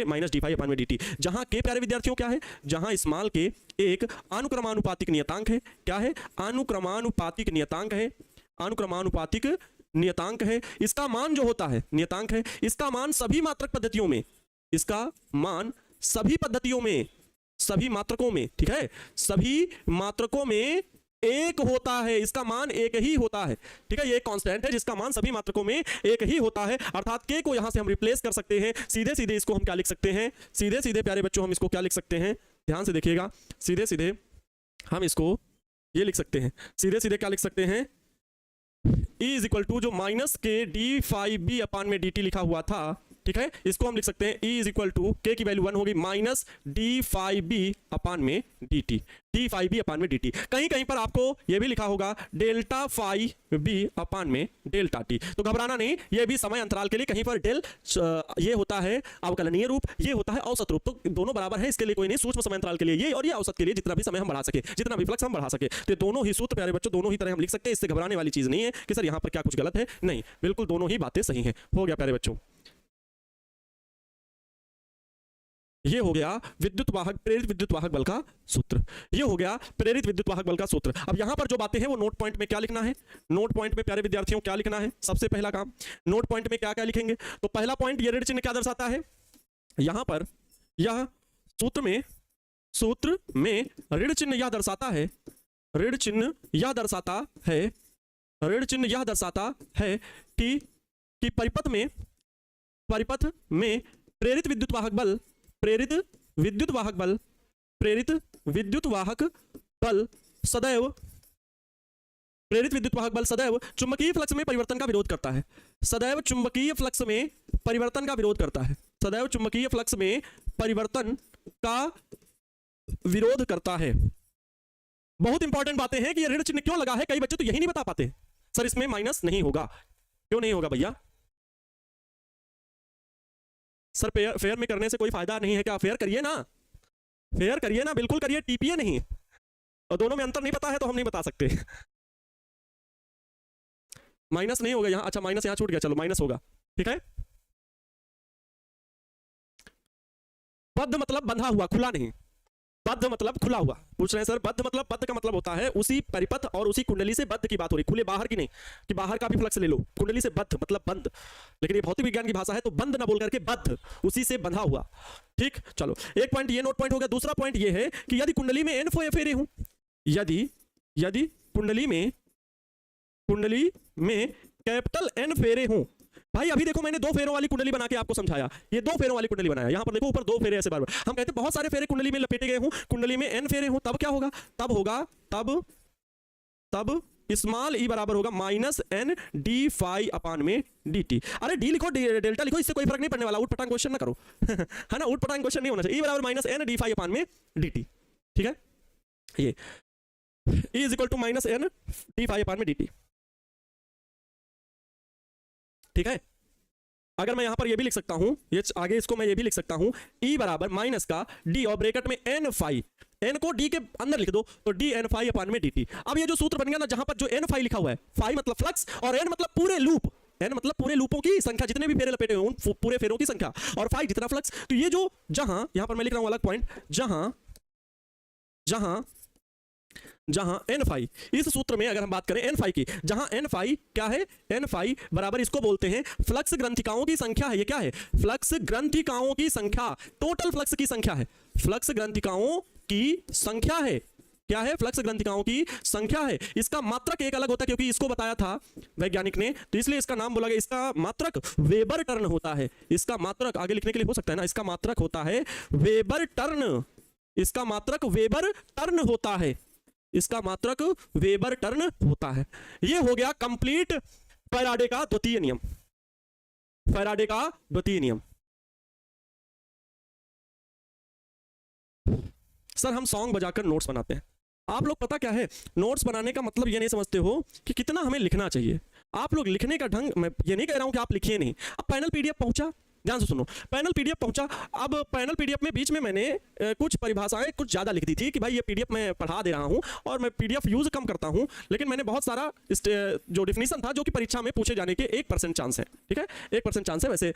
माइनस डी फाई अपान में dt। जहां के प्यारे विद्यार्थियों क्या है, जहां स्मॉल के एक अनुक्रमानुपातिक नियतांक है। क्या है? अनुक्रमानुपातिक नियतांक है। इसका मान जो होता है नियतांक है, इसका मान सभी मात्रक पद्धतियों में, सभी मात्रकों में, ठीक है, सभी मात्रकों में एक होता है, इसका मान एक ही होता है, ठीक है, ये कांस्टेंट है जिसका मान सभी मात्रकों में एक ही होता है। अर्थात के को यहां से हम रिप्लेस कर सकते हैं, सीधे सीधे इसको हम क्या लिख सकते हैं, सीधे प्यारे बच्चों हम इसको क्या लिख सकते हैं, ध्यान से देखिएगा, सीधे हम इसको ये लिख सकते हैं, सीधे क्या लिख सकते हैं, E इज इक्वल टू जो माइनस के डी फाई बी अपान में dt लिखा हुआ था, ठीक है, इसको हम लिख सकते हैं E इज इक्वल टू के की वैल्यू 1 होगी माइनस डी फाई बी अपान में dt, डी फाई बी अपान में dt। कहीं पर आपको यह भी लिखा होगा डेल्टा फाई बी अपान में डेल्टा टी। तो घबराना नहीं, यह भी समय अंतराल के लिए कहीं पर डेल ये होता है अवकलनीय रूप, ये होता है औसत रूप, तो दोनों बराबर है, इसके लिए कोई नहीं। सूक्ष्म समय अंतराल के लिए ये और ये औसत के लिए जितना भी समय हम बढ़ा सके, जितना भी फ्लक्स हम बढ़ा सके, तो दोनों ही सूत्र प्यारे बच्चों दोनों ही तरह हम लिख सकते हैं। इससे घबराने वाली चीज नहीं है कि सर यहां पर क्या कुछ गलत है, नहीं, बिल्कुल दोनों ही बातें सही हैं। हो गया प्यारे बच्चों, ये हो गया प्रेरित विद्युत वाहक बल का सूत्र, ये हो गया प्रेरित विद्युत वाहक बल का सूत्र। अब यहां पर जो बातें हैं वो नोट पॉइंट में क्या लिखना है, नोट पॉइंट में प्यारे विद्यार्थियों क्या लिखना है, सबसे पहला काम नोट पॉइंट में क्या क्या लिखेंगे। तो पहला पॉइंट ये ऋण चिन्ह क्या दर्शाता है, यहां पर यह सूत्र में ऋण चिन्ह यह दर्शाता है, ऋण चिन्ह यह दर्शाता है कि परिपथ में प्रेरित विद्युत वाहक बल सदैव चुंबकीय फ्लक्स में परिवर्तन का विरोध करता है, सदैव चुंबकीय फ्लक्स में परिवर्तन का विरोध करता है, सदैव चुंबकीय फ्लक्स में परिवर्तन का विरोध करता है। बहुत इंपॉर्टेंट बातें हैं कि ये ऋण चिन्ह क्यों लगा है, कई बच्चे तो यही नहीं बता पाते, सर इसमें माइनस नहीं होगा, क्यों नहीं होगा भैया, सर फेयर में करने से कोई फायदा नहीं है क्या? फेयर करिए ना, फेयर करिए ना, बिल्कुल करिए, टीपीए नहीं। और दोनों में अंतर नहीं पता है तो हम नहीं बता सकते। माइनस नहीं होगा यहाँ, अच्छा माइनस यहाँ छूट गया, चलो माइनस होगा, ठीक है। बद्ध मतलब बंधा हुआ, खुला नहीं। बद्ध मतलब खुला हुआ। पूछ रहे हैं सर बद्ध मतलब, बद्ध का मतलब होता है उसी परिपथ और उसी कुंडली से बद्ध की बात हो रही, खुले बाहर की नहीं कि बाहर का भी फ्लक्स ले लो, कुंडली से बद्ध मतलब बंद, लेकिन ये भौतिक विज्ञान की भाषा है तो बंद ना बोल करके बद्ध, उसी से बंधा हुआ, ठीक। चलो एक पॉइंट ये नोट पॉइंट हो गया। दूसरा पॉइंट ये है कि यदि कुंडली में n फेरे हूं, यदि कुंडली में कैपिटल N फेरे हूं, भाई अभी देखो मैंने 2 फेरों वाली कुंडली बना के आपको समझाया, ये 2 फेरों वाली कुंडली बनाया, यहां पर देखो ऊपर 2 फेरे ऐसे बार-बार, हम कहते हैं बहुत सारे फेरे कुंडली में लपेटे गए हूं, कुंडली में n फेरे हूं, तब क्या होगा? तब स्मॉल e बराबर होगा माइनस n d फाई अपान में dt। अरे d लिखो, डेल्टा लिखो, इससे कोई फर्क नहीं पड़ने वाला, उठ पटांग क्वेश्चन ना करो। है ना, उठ पटांग क्वेश्चन नहीं होना चाहिए। e बराबर माइनस n d फाई अपान में dt, ठीक है। ये e is equal to minus n d phi अपान में dt, ठीक है। अगर मैं यहां पर ये भी लिख सकता हूं, ये आगे इसको मैं ये भी लिख सकता हूं, e बराबर माइनस का d और ब्रैकेट में n फाई, n को d के अंदर लिख दो तो d n फाई अपान में dt। अब ये जो सूत्र बन गया ना, जहां पर जो n फाई लिखा हुआ है, फाई मतलब फ्लक्स और n मतलब पूरे लूप, n मतलब पूरे लूपों की संख्या, जितने भी फेरे लपेटे हुए उन पूरे फेरों की संख्या, और फाई जितना फ्लक्स, तो ये जो जहां यहां पर मैं लिख रहा हूं अलग पॉइंट, जहां n फाई, इस सूत्र में अगर हम बात करें n फाई की, जहां n फाई क्या है? n फाई बराबर इसको बोलते हैं फ्लक्स ग्रंथिकाओं की संख्या है। ये क्या है? फ्लक्स ग्रंथिकाओं की संख्या, टोटल फ्लक्स की संख्या है, फ्लक्स ग्रंथिकाओं की संख्या है। क्या है? फ्लक्स ग्रंथिकाओं की संख्या है। इसका मात्रक एक अलग होता है, क्योंकि इसको बताया था वैज्ञानिक ने, तो इसलिए इसका नाम बोला गया। इसका मात्रक वेबर टर्न होता है। इसका मात्रक आगे लिखने के लिए हो सकता है ना, इसका मात्रक होता है वेबर टर्न, इसका मात्रक वेबर टर्न होता है, इसका मात्रक वेबर टर्न होता है। यह हो गया कंप्लीट फैराडे का द्वितीय नियम, फैराडे का द्वितीय नियम। सर हम सॉन्ग बजाकर नोट्स बनाते हैं, आप लोग पता क्या है, नोट्स बनाने का मतलब ये नहीं समझते हो कि कितना हमें लिखना चाहिए। आप लोग लिखने का ढंग, मैं ये नहीं कह रहा हूं कि आप लिखिए नहीं। अब पैनल पीडीएफ पहुंचा, ध्यान से सुनो, पैनल पीडीएफ पहुंचा। अब पैनल पीडीएफ में बीच में मैंने कुछ परिभाषाएं कुछ ज़्यादा लिख दी थी कि भाई ये पीडीएफ मैं पढ़ा दे रहा हूं और मैं पीडीएफ यूज़ कम करता हूं, लेकिन मैंने बहुत सारा जो डिफिनीशन था, जो कि परीक्षा में पूछे जाने के 1% चांस है, ठीक है, 1% चांस है। वैसे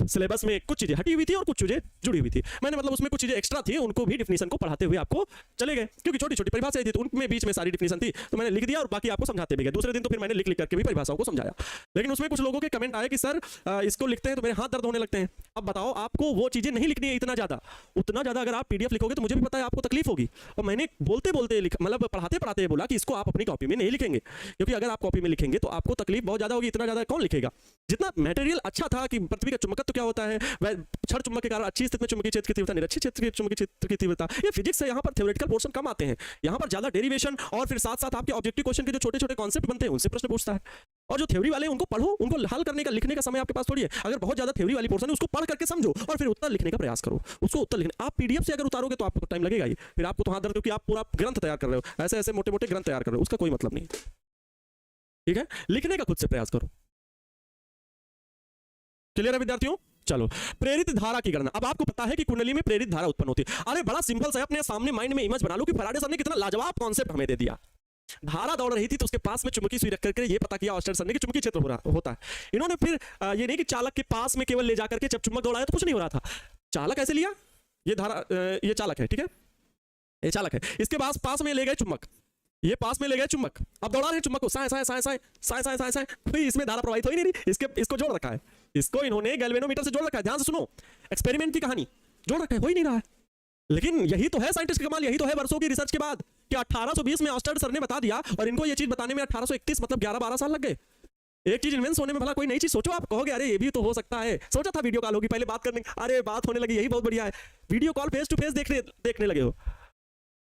सिलेबस में कुछ चीजें हटी हुई थी और कुछ चीजें जुड़ी हुई थी, मैंने मतलब उसमें कुछ चीजें एक्स्ट्रा थी, उनको भी डिफिनीशन को पढ़ाते हुए आपको चले गए, क्योंकि छोटी छोटी परिभाषाएं थी तो उनमें बीच में सारी डिफिनीशन थी, तो मैंने लिख दिया और बाकी आपको समझाते भी गए। दूसरे दिन तो फिर मैंने लिख करके भी परिभाषाओं को समझाया, लेकिन उसमें कुछ लोगों के कमेंट आए कि सर इसको लिखते हैं तो मेरे हाथ दर्द होने लगते हैं। अब बताओ, आपको वो चीजें नहीं लिखनी है इतना ज्यादा, उतना ज्यादा अगर आप पीडीएफ लिखोगे तो मुझे भी पता है आपको तकलीफ होगी। और मैंने बोलते बोलते मतलब पढ़ाते पढ़ाते बोला कि इसको आप अपनी कॉपी में नहीं लिखेंगे, क्योंकि अगर आप कॉपी में लिखेंगे तो आपको तकलीफ बहुत ज्यादा होगी। इतना ज्यादा कौन लिखेगा? जितना मटेरियल अच्छा था कि पृथ्वी का चुंबकत्व क्या होता है, क्षण चुंबक के कारण अच्छी स्थिति में चुंबकीय क्षेत्र की तीव्रता, निरक्षीय क्षेत्र की चुंबकीय क्षेत्र की तीव्रता, ये फिजिक्स से यहाँ पर थ्योरेटिकल पोर्शन कम आते हैं, यहाँ पर ज्यादा डेरिवेशन और फिर साथ साथ आपके ऑब्जेक्टिव क्वेश्चन के जो छोटे छोटे कॉन्सेप्ट बनते हैं उनसे प्रश्न पूछता है। और जो थ्योरी वाले उनको पढ़ो, उनको हल करने का लिखने का समय आपके पास थोड़ी है। अगर बहुत ज्यादा थ्योरी वाली पोर्शन है उसको पढ़ करके समझो और फिर उत्तर लिखने का प्रयास करो। उसको उत्तर लिखने आप पीडीएफ से अगर उतारोगे तो आपको टाइम लगेगा ही, फिर आपको तो हाथ दर्द, क्योंकि आप पूरा ग्रंथ तैयार कर रहे हो, ऐसे ऐसे मोटे मोटे ग्रंथ तैयार कर रहे हो, उसका कोई मतलब नहीं, ठीक है। लिखने का खुद से प्रयास करो। क्लियर है विद्यार्थियों? चलो, प्रेरित धारा की गणना। अब आपको पता है कि कुंडली में प्रेरित धारा उत्पन्न होती है। अरे बड़ा सिंपल सा, अपने सामने माइंड में इमेज बना लो कि फैराडे सर ने कितना लाजवाब कॉन्सेप्ट हमें दे दिया। धारा दौड़ रही थी तो उसके पास में चुंबकीय सुई रख करके ये पता किया ऑस्टेड सर ने कि चुंबकीय क्षेत्र होता है। इन्होंने फिर ये नहीं कि चालक के पास में केवल ले जाकर के जब चुंबक दौड़ाया तो कुछ नहीं हो रहा था, चालक ऐसे लिया, ये धारा, ये चालक है, ठीक है, ये चालक है, इसके पास में ले गए चुंबक, ये पास में ले गए चुंबक, अब दौड़ा रहे चुंबक को, साए साए साए साए साए साए साए साए, कोई इसमें धारा प्रवाहित हो ही नहीं रही, इसको जोड़ रखा है, इसको इन्होंने गैल्वेनोमीटर से जोड़ रखा है। ध्यान से सुनो, एक्सपेरिमेंट की कहानी, जोड़ रखा है, हो ही नहीं रहा है। लेकिन यही तो है साइंटिस्ट का कमाल, यही तो है वर्षों की रिसर्च के बाद कि 1820 में ऑस्टेड सर ने बता दिया और इनको ये चीज बताने में 1831 मतलब 11-12 साल लग गए। एक चीज इन्वेंस होने में भला कोई नई चीज सोचो, आप कहोगे अरे ये भी तो हो सकता है, सोचा था वीडियो कॉल होगी, पहले बात करने, अरे बात होने लगी, यही बहुत बढ़िया है, video call face to face देखने लगे हो,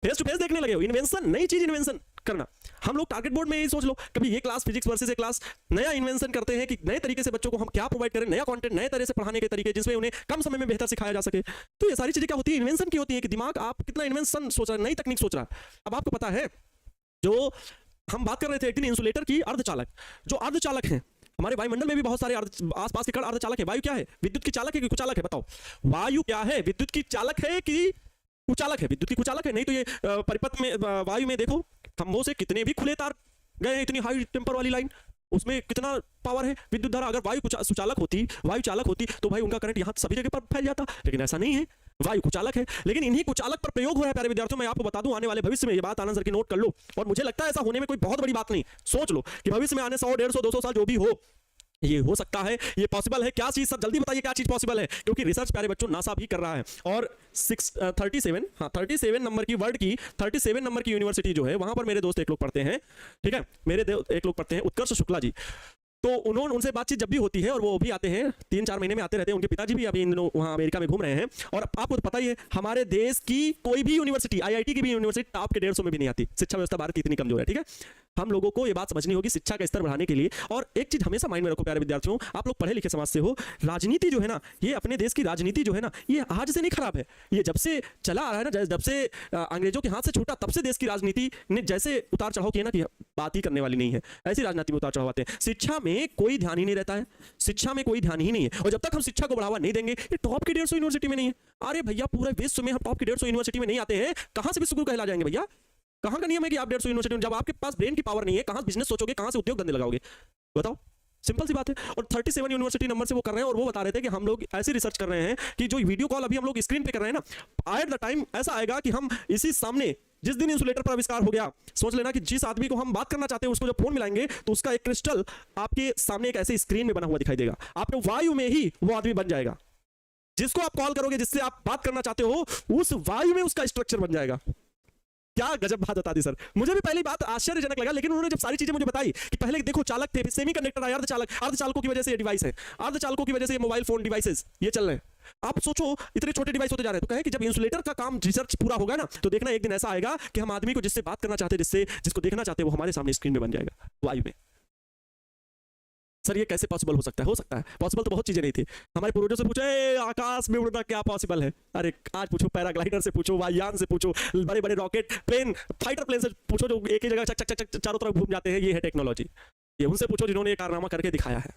फेस टू फेस देखने लगे हो। इन्वेंशन, नई चीज इन्वेंशन करना। हम लोग टारगेट बोर्ड में यही सोच लो, कभी ये क्लास फिजिक्स वर्सेस ये क्लास, नया इन्वेंशन करते हैं कि नए तरीके से बच्चों को हम क्या प्रोवाइड करें, नया कंटेंट, नए तरह से पढ़ाने के तरीके जिसमें उन्हें कम समय में बेहतर सिखाया जा सके। तो ये सारी चीजें क्या होती है, इन्वेंशन की होती है कि दिमाग आप कितना इन्वेंशन सोच रहा है, नई तकनीक सोच रहा है। अब आपको पता है, जो हम बात कर रहे थे 18 इंसुलेटर की अर्धचालक, जो अर्धचालक हैं, हमारे वायुमंडल में भी बहुत सारे आसपास के कण अर्धचालक है। वायु क्या है? विद्युत की चालक है कि कुचालक है? बताओ, वायु क्या है? विद्युत की चालक है कि कुचालक है? विद्युत की कुचालक है। नहीं तो ये परिपथ में वायु में देखो खंभों से कितने भी खुले तार गए हैं, इतनी हाई टेम्पर वाली लाइन, उसमें कितना पावर है विद्युत धारा। अगर वायु सुचालक होती, वायु चालक होती, तो भाई उनका करंट यहाँ सभी जगह पर फैल जाता, लेकिन ऐसा नहीं है, वायु कुचालक है। लेकिन इन्हीं कुचालक पर प्रयोग हो रहा है प्यारे विद्यार्थियों। मैं आपको बता दूं, आने वाले भविष्य में ये बात आनंद सर की नोट कर लो, और मुझे लगता है ऐसा होने में कोई बहुत बड़ी बात नहीं। सोच लो कि भविष्य में आने 100, 150, 200 साल जो भी हो, ये हो सकता है, ये पॉसिबल है। क्या चीज सर? जल्दी बताइए क्या चीज पॉसिबल है, क्योंकि रिसर्च प्यारे बच्चों नासा भी कर रहा है। और 37 नंबर की वर्ल्ड की 37 नंबर की यूनिवर्सिटी जो है, वहां पर मेरे दोस्त एक लोग पढ़ते हैं, ठीक है, मेरे एक लोग पढ़ते हैं, उत्कर्ष शुक्ला जी। तो उनसे बातचीत जब भी होती है, और वो भी आते हैं 3-4 महीने में आते रहते हैं, उनके पिताजी भी अभी इन दिनों वहाँ अमेरिका में घूम रहे हैं। और आपको तो पता ही है, हमारे देश की कोई भी यूनिवर्सिटी, IIT की भी यूनिवर्सिटी टॉप के 150 में भी नहीं आती। शिक्षा व्यवस्था भारत की इतनी कमजोर है, ठीक है। हम लोगों को ये बात समझनी होगी शिक्षा का स्तर बढ़ाने के लिए। और एक चीज हमेशा माइंड में रखो प्यारे विद्यार्थियों, आप लोग पढ़े लिखे समाज से हो, राजनीति जो है ना, ये अपने देश की राजनीति जो है ना, ये आज से नहीं खराब है, ये जब से चला आ रहा है ना, जब से अंग्रेजों के हाथ से छूटा, तब से देश की राजनीति ने जैसे उतार चढ़ाव किया ना, कि बात ही करने वाली नहीं है, ऐसी राजनीति में उतार चढ़ाव आते हैं। शिक्षा में कोई ध्यान ही नहीं रहता है, शिक्षा में कोई ध्यान ही नहीं है। और जब तक हम शिक्षा को बढ़ावा नहीं देंगे, ये टॉप की 150 यूनिवर्सिटी में नहीं है। अरे भैया, पूरे विश्व में हम टॉप की 150 यूनिवर्सिटी में नहीं आते हैं, कहां से विश्वगुरु कहला जाएंगे भैया? कहां का नियम है कि आप 150 यूनिवर्सिटी में, जब आपके पास ब्रेन की पावर नहीं है, कहां बिजनेस सोचोगे, कहां से उद्योग धंधे लगाओगे? बताओ, सिंपल सी बात है। और 37 यूनिवर्सिटी नंबर से वो कर रहे हैं, और वो बता रहे थे कि हम लोग ऐसी रिसर्च कर रहे हैं कि जो वीडियो कॉल अभी हम लोग स्क्रीन पे कर रहे हैं ना, एट द टाइम ऐसा आएगा कि हम इसी सामने, जिस दिन इंसुलेटर पर आविष्कार हो गया, सोच लेना कि जिस आदमी को हम बात करना चाहते हैं, उसको जब फोन मिलाएंगे तो उसका एक क्रिस्टल आपके सामने एक ऐसे स्क्रीन में बना हुआ दिखाई देगा। आपने वायु में ही वो आदमी बन जाएगा, जिसको आप कॉल करोगे, जिससे आप बात करना चाहते हो, उस वायु में उसका स्ट्रक्चर बन जाएगा। क्या गजब बात बता दी सर। मुझे भी पहली बात आश्चर्यजनक लगा, लेकिन उन्होंने जब सारी चीजें मुझे बताई कि पहले देखो चालक थे, फिर सेमीकंडक्टर आए, अर्धचालकों की वजह से ये डिवाइस है, अर्धचालकों की वजह से ये मोबाइल फोन डिवाइसेस ये चल रहे हैं। आप सोचो, इतने छोटे डिवाइस होते जा रहे हैं। तो कहे कि जब इंसुलेटर का काम रिसर्च पूरा होगा ना, तो देखना एक दिन ऐसा आएगा कि हम आदमी को जिससे बात करना चाहते हैं, जिसको देखना चाहते हैं, वो हमारे सामने स्क्रीन में बन जाएगा, वायु में। सर ये कैसे पॉसिबल हो सकता है? हो सकता है पॉसिबल, तो बहुत चीजें नहीं थी। हमारे पूर्वजों से पूछे आकाश में उड़ना क्या पॉसिबल है? अरे आज पूछो पैराग्लाइडर से, पूछो वायुयान से, पूछो बड़े बड़े रॉकेट प्लेन, फाइटर प्लेन से पूछो, जो एक ही जगह चक चक चक चारों तरफ घूम जाते हैं। ये है टेक्नोलॉजी। ये उनसे पूछो जिन्होंने ये कारनामा करके दिखाया है,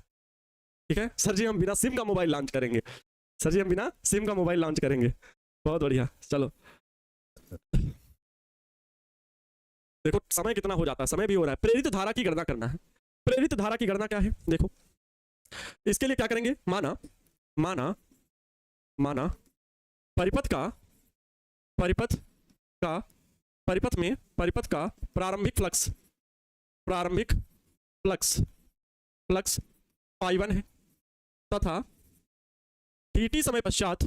ठीक है। सर जी हम बिना सिम का मोबाइल लॉन्च करेंगे, सर जी हम बिना सिम का मोबाइल लॉन्च करेंगे। बहुत बढ़िया, चलो देखो समय कितना हो जाता है, समय भी हो रहा है। प्रेरित धारा की गणना करना है। प्रेरित धारा की गणना क्या है? देखो इसके लिए क्या करेंगे, माना परिपथ का प्रारंभिक फ्लक्स phi1 है, तथा dt समय पश्चात,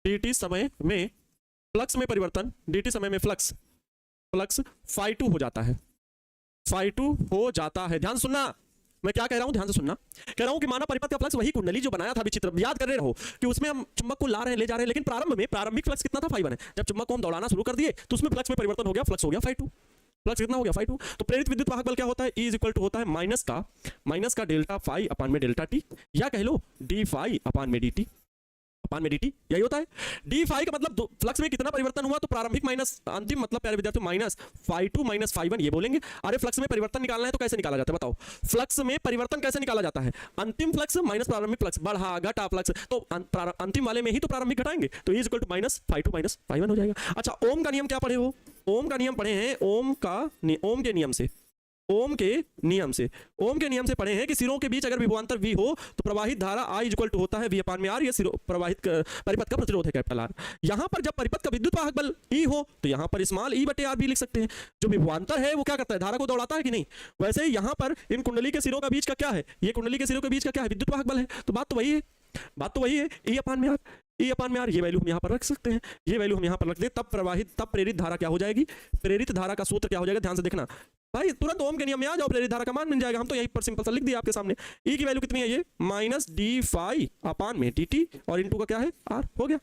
dt समय में फ्लक्स में परिवर्तन, dt समय में फ्लक्स phi2 हो जाता है, phi2 हो जाता है। ध्यान सुनना, मैं क्या कह रहा हूं, ध्यान से सुनना। कह रहा हूं कि माना परिपथ का फ्लक्स, वही कुंडली जो बनाया था अभी चित्र याद कर रहे रहो, कि उसमें हम चुंबक को ला रहे हैं, ले जा रहे हैं, लेकिन प्रारंभ में प्रारंभिक फ्लक्स कितना था? phi1 है। जब चुंबक को हम दौड़ाना शुरू कर दिए तो उसमें फ्लक्स में परिवर्तन हो गया, फ्लक्स हो गया phi2। फ्लक्स कितना हो गया? phi2। तो प्रेरित विद्युत वाहक बल क्या होता है? E इज इक्वल टू होता है माइनस का डेल्टा फाई अपान में डेल्टा टी, या कह लो डी फाई अपान में dt, यही होता है। डी फाई का मतलब फ्लक्स में कितना परिवर्तन हुआ, तो प्रारंभिक माइनस अंतिम, मतलब प्यारे विद्यार्थियों माइनस phi2 माइनस phi1 ये बोलेंगे। अरे फ्लक्स में परिवर्तन निकालना है तो कैसे निकाला जाता है बताओ? फ्लक्स में परिवर्तन कैसे निकाला जाता है? अंतिम फ्लक्स माइनस प्रारंभिक फ्लक्स, बढ़ा घटा फ्लक्स, तो अंतिम वाले में ही तो प्रारंभिक घटाएंगे, तो E is equal to minus phi2 minus phi1 हो जाएगा। अच्छा, ओम का नियम क्या पढ़े हो? ओम का नियम पढ़े हैं, ओम के नियम से पढ़े हैं कि सिरों के बीच अगर विभवांतर V हो तो प्रवाहित धारा I इक्वल टू होता है V अपान में R, ये प्रवाहित परिपथ का प्रतिरोध है कैपिटल R। यहां पर जब परिपथ का विद्युत वाहक बल E हो तो यहां पर स्मॉल E बटे R भी लिख सकते हैं। जो विभवांतर है वो क्या करता है? धारा को दौड़ाता है कि नहीं? वैसे ही यहां पर इन कुंडली के सिरों का बीच का क्या है? ये कुंडली के सिरों के बीच का क्या है? विद्युत वाहक बल है। तो बात तो वही है, E अपान में R, ये वैल्यू हम यहाँ पर रख सकते हैं, ये वैल्यू हम यहाँ पर रख दें, तब प्रेरित धारा क्या हो जाएगी? प्रेरित धारा का सूत्र क्या हो जाएगा? ध्यान से देखना भाई, तुरंत ओम के नियम में आ जाओ, प्रेरित धारा का मान मिल जाएगा। हम तो यहीं पर सिंपल सा लिख दिया आपके सामने। E की वैल्यू कितनी है? ये माइनस डी फाई अपान में dt, और इनटू का क्या है? R हो गया।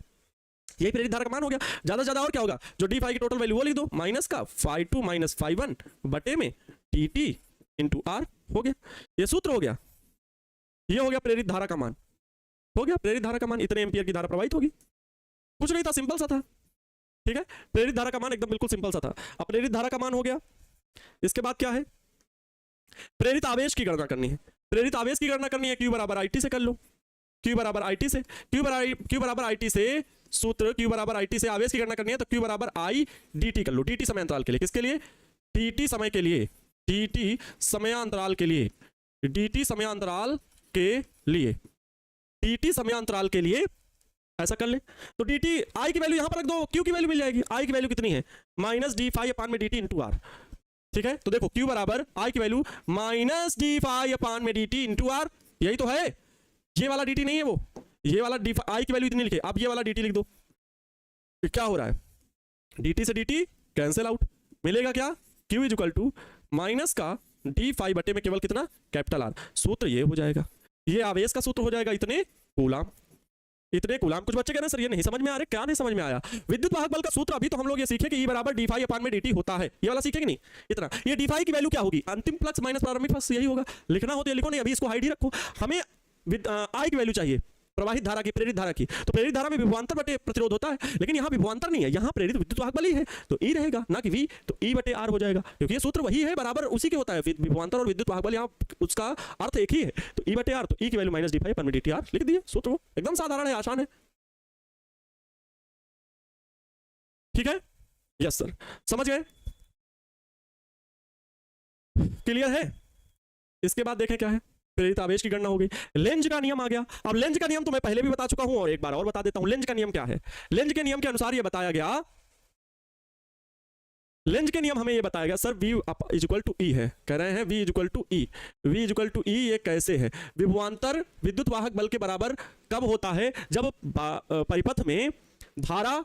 यही प्रेरित धारा का मान हो गया। ज्यादा से ज्यादा और क्या होगा? जो डी फाई की टोटल वैल्यू वो लिख दो, माइनस का phi2 माइनस phi1 बटे में dt इंटू R हो गया। ये सूत्र हो गया, ये हो गया प्रेरित धारा का मान, हो गया प्रेरित धारा का मान। इतने एम्पियर की धारा प्रवाहित होगी, कुछ नहीं था, सिंपल सा था, ठीक है। प्रेरित धारा का मान एकदम बिल्कुल सिंपल सा था। अब प्रेरित धारा का मान हो गया, इसके बाद क्या है? प्रेरित आवेश की गणना करनी है। प्रेरित आवेश की गणना करनी है, Q बराबर IT से कर लो, Q बराबर IT से, Q बराबर IT से सूत्र, Q बराबर IT से आवेश की गणना करनी है तो Q बराबर I dt कर लो, dt समय अंतराल के लिए, किसके लिए, dt समय के लिए, dt समयांतराल के लिए, dt समयांतराल के लिए, dt समयांतराल के लिए ऐसा कर ले। तो dt I की वैल्यू यहां पर रख दो, Q की वैल्यू मिल जाएगी, I की वैल्यू कितनी है माइनस डी फाई अपान में dt इंटू आर। ठीक है, तो देखो Q बराबर I की वैल्यू माइनस डी फाई अपान में dt इंटू आर, यही तो है, ये वाला dt नहीं है वो, ये वाला डी I की वैल्यू इतनी लिखे, अब ये वाला dt लिख दो, क्या हो रहा है, dt से dt कैंसिल आउट, मिलेगा क्या, Q is equal to minus का डी फाई बटे में केवल कितना कैपिटल आर, सूत्र ये हो जाएगा, ये आवेश का सूत्र हो जाएगा इतने कूलाम, इतने कूलाम। कुछ बच्चे कह रहे हैं सर ये नहीं समझ में आ रहे, क्या नहीं समझ में आया, विद्युत वाहक बल का सूत्र अभी तो हम लोग ये सीखे कि E बराबर डी फाई अपान में dt होता है, ये वाला सीखे कि नहीं, इतना, ये डी फाई की वैल्यू क्या होगी, अंतिम फ्लक्स माइनस प्रारंभिक फ्लक्स, यही होगा, लिखना हो तो ये लिखो, नहीं अभी इसको हाइड ही रखो, हमें I की वैल्यू चाहिए, प्रवाहित धारा की, प्रेरित धारा की, तो प्रेरित धारा में विभवांतर बटे प्रतिरोध होता है, लेकिन यहाँ विभवांतर नहीं है, यहाँ प्रेरित विद्युत वाहक बल ही है, तो E रहेगा ना कि V, तो E बटे R हो जाएगा, क्योंकि ये सूत्र वही है, बराबर उसी के होता है, विभवांतर और विद्युत वाहक बल, यहाँ उसका अर्थ एक ही है, तो E बटे R, तो E की वैल्यू माइनस डी फाई पर dt R लिख दिए, सूत्र एकदम साधारण है, आसान है। ठीक है, यस सर, समझ गए, क्लियर है। इसके बाद देखें क्या है, प्रेरित आवेश की गणना हो गई, लेंज का नियम आ गया। अब लेंज का नियम तो मैं पहले भी बता चुका हूं और एक बार और बता देता हूं, लेंज का नियम क्या है। लेंज के नियम के अनुसार यह बताया गया, लेंज के नियम हमें यह बताया गया sir V is equal to E है, कह रहे हैं V is equal to E, V is equal to E ये कैसे है, विभवांतर विद्युत वाहक बल के बराबर कब होता है, जब परिपथ में धारा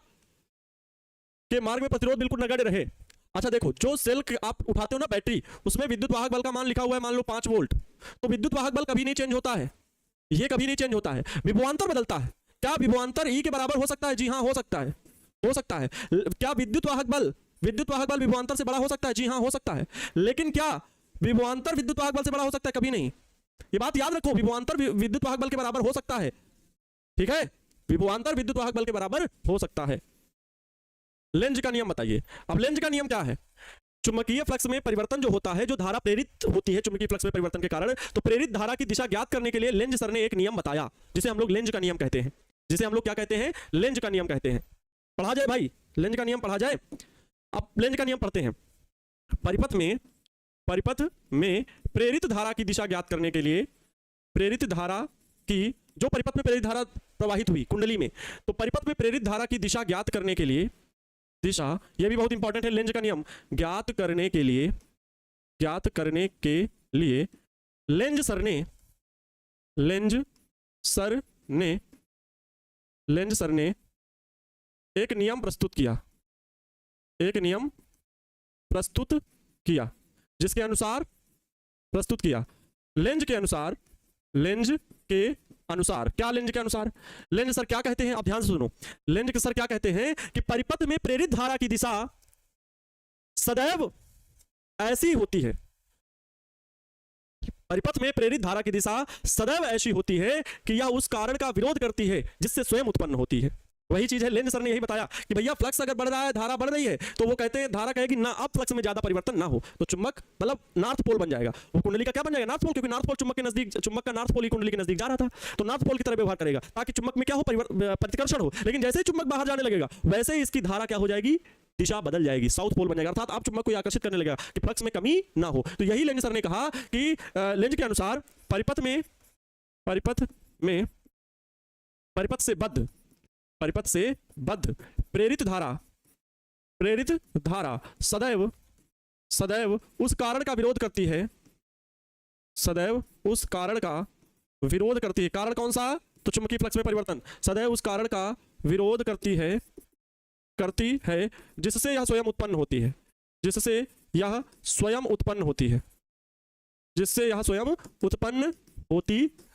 के मार्ग में प्रतिरोध बिल्कुल नगण्य रहे। अच्छा देखो, जो सेल आप उठाते हो ना बैटरी, उसमें विद्युत वाहक बल का मान लिखा हुआ है मान लो 5 वोल्ट, तो विद्युत वाहक बल कभी नहीं चेंज होता है, ये कभी नहीं चेंज होता है, विभवांतर बदलता है। क्या विभवांतर E के बराबर हो सकता है, जी हाँ हो सकता है, हो सकता है। क्या विद्युत वाहक बल विभवांतर से बड़ा हो सकता है, जी हाँ हो सकता है, लेकिन क्या विभवांतर विद्युत वाहक बल से बड़ा हो सकता है, कभी नहीं, ये बात याद रखो, विभवांतर विद्युत वाहक बल के बराबर हो सकता है, ठीक है, विभवांतर विद्युत वाहक बल के बराबर हो सकता है। लेंज का नियम बताइए। अब लेंज का नियम क्या है, चुंबकीय फ्लक्स में परिवर्तन जो होता है, जो धारा प्रेरित होती है चुंबकीय फ्लक्स में परिवर्तन के कारण, तो प्रेरित धारा की दिशा ज्ञात करने के लिए लेंज सर ने एक नियम बताया, जिसे हम लोग लेंज का नियम कहते हैं, जिसे हम लोग क्या कहते हैं, लेंज का नियम कहते हैं। पढ़ा जाए भाई, लेंज का नियम पढ़ा जाए। अब लेंज का नियम पढ़ते हैं। परिपथ में प्रेरित धारा की दिशा ज्ञात करने के लिए, प्रेरित धारा की, जो परिपथ में प्रेरित धारा प्रवाहित हुई कुंडली में, तो परिपथ में प्रेरित धारा की दिशा ज्ञात करने के लिए, दिशा ये भी बहुत इंपॉर्टेंट है, लेंज का नियम ज्ञात करने के लिए लेंज सर ने एक नियम प्रस्तुत किया, जिसके अनुसार प्रस्तुत किया, लेंज के अनुसार, क्या लेंज के अनुसार, लेंज सर क्या कहते हैं, आप ध्यान से सुनो, लेंज के सर क्या कहते हैं कि परिपथ में प्रेरित धारा की दिशा सदैव ऐसी होती है, परिपथ में प्रेरित धारा की दिशा सदैव ऐसी होती है कि यह उस कारण का विरोध करती है जिससे स्वयं उत्पन्न होती है। वही चीज है, लेंज सर ने यही बताया कि भैया फ्लक्स अगर बढ़ रहा है, धारा बढ़ रही है, तो वो कहते हैं, धारा कहेगी ना अब फ्लक्स में ज्यादा परिवर्तन ना हो, तो चुंबक मतलब नॉर्थ पोल बन जाएगा, वो कुंडली का क्या बन जाएगा, नॉर्थ पोल, क्योंकि नॉर्थ पोल चुंबक के नजदीक, चुंबक का नॉर्थ पोल ही कुंडली के नजदीक जा रहा था, तो नॉर्थ पोल की तरह व्यवहार करेगा ताकि चुंबक में क्या हो, प्रतिकर्षण हो। लेकिन जैसे ही चुंबक बाहर जाने लगेगा, वैसे ही इसकी धारा क्या हो जाएगी, दिशा बदल जाएगी, साउथ पोल बन जाएगा, अर्थात आप चुंबक को आकर्षित करने लगेगा कि फ्लक्स में कमी ना हो। तो यही लेंज सर ने कहा कि लेंज के अनुसार परिपथ से बद्ध प्रेरित धारा सदैव उस कारण का विरोध करती है, कारण कौन सा, तो चुंबकीय फ्लक्स में परिवर्तन, सदैव उस कारण का विरोध करती है जिससे यह स्वयं उत्पन्न होती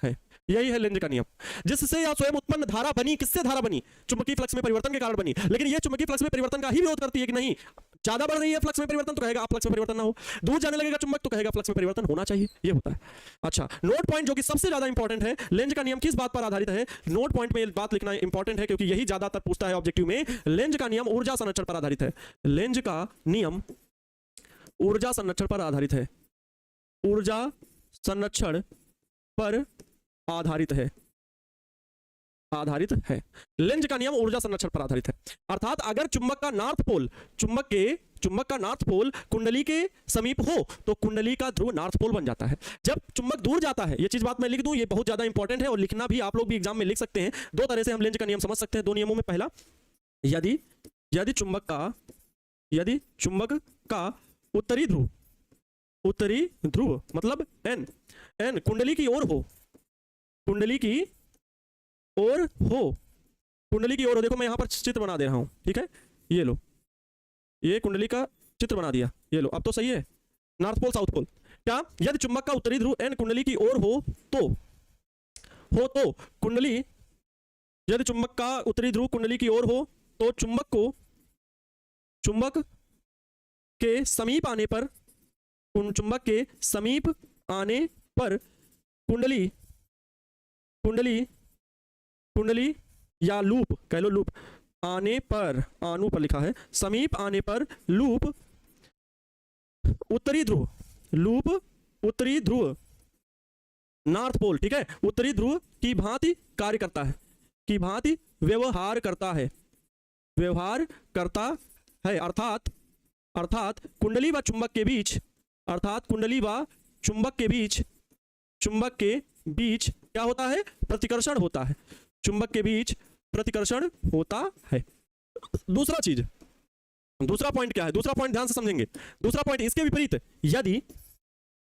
है, यही है लेंज का नियम, जिससे यह स्वयं उत्पन्न धारा बनी, किससे धारा बनी, चुंबकीय फ्लक्स में परिवर्तन के कारण बनी। लेकिन यह चुंबकीय फ्लक्स में परिवर्तन का ही विरोध करती है कि नहीं, ज्यादा बढ़ रही है फ्लक्स में परिवर्तन तो कहेगा आप फ्लक्स में परिवर्तन ना हो, दूर जाने लगेगा चुंबक तो कहेगा फ्लक्स में परिवर्तन होना चाहिए, ये होता है। अच्छा, नोट पॉइंट जो कि सबसे ज्यादा इंपॉर्टेंट है, लेंज का नियम किस बात पर आधारित है, नोट पॉइंट में बात लिखना इंपॉर्टेंट है क्योंकि यही ज्यादातर पूछता है ऑब्जेक्टिव में। लेंज का नियम ऊर्जा संरक्षण पर आधारित है, लेंज का नियम ऊर्जा संरक्षण पर आधारित है, ऊर्जा संरक्षण पर आधारित है, आधारित है। लेंज का नियम ऊर्जा संरक्षण पर आधारित है। अर्थात अगर चुंबक का नॉर्थ पोल, चुंबक का नॉर्थ पोल कुंडली के समीप हो तो कुंडली का ध्रुव नॉर्थ पोल बन जाता है। जब चुंबक दूर जाता है, ये चीज बात मैं लिख दूं, ये बहुत ज्यादा इंपॉर्टेंट है और लिखना भी आप लोग भी एग्जाम में लिख सकते हैं। दो तरह से हम लेंज का नियम समझ सकते हैं, दो नियमों में। पहला, यदि चुंबक का उत्तरी ध्रुव मतलब एन कुंडली की ओर हो, कुंडली की ओर हो। देखो मैं यहां पर चित्र बना दे रहा हूं, ठीक है, ये लो, ये कुंडली का चित्र बना दिया, ये लो, अब तो सही है, नॉर्थ पोल साउथ पोल। क्या, यदि चुंबक का उत्तरी ध्रुव एन कुंडली की ओर हो तो कुंडली, यदि चुंबक का उत्तरी ध्रुव कुंडली की ओर हो तो चुंबक के समीप आने पर कुंडली या लूप कह लो, लूप आने पर, आनु पर लिखा है, समीप आने पर लूप उत्तरी ध्रुव नॉर्थ पोल, ठीक है, उत्तरी ध्रुव की भांति कार्य करता है, की भांति व्यवहार करता है। अर्थात कुंडली व चुंबक के बीच क्या होता है, प्रतिकर्षण होता है, चुंबक के बीच प्रतिकर्षण होता है। दूसरा पॉइंट क्या है, दूसरा पॉइंट ध्यान से समझेंगे। दूसरा पॉइंट इसके विपरीत,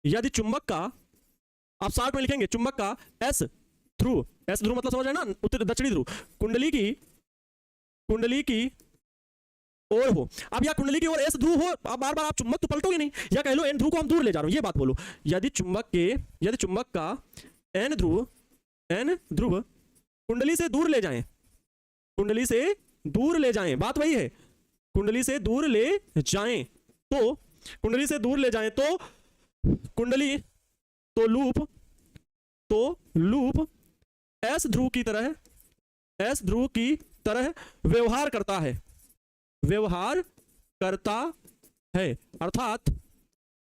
यदि चुंबक का, आप शार्ट में लिखेंगे, चुंबक का एस ध्रुव मतलब समझ रहे हैं ना, उत्तर दक्षिणी ध्रुव कुंडली की ओर हो। अब या कुंडली की ओर एस ध्रुव हो, अब बार बार आप चुंबक तो पलटोगे नहीं, या कह लो एन ध्रुव को हम दूर ले जा रहे हो, ये बात बोलो। यदि चुंबक का एन ध्रुव कुंडली से दूर ले जाएं, बात वही है, कुंडली से दूर ले जाएं तो कुंडली, तो लूप एस ध्रुव की तरह व्यवहार करता है।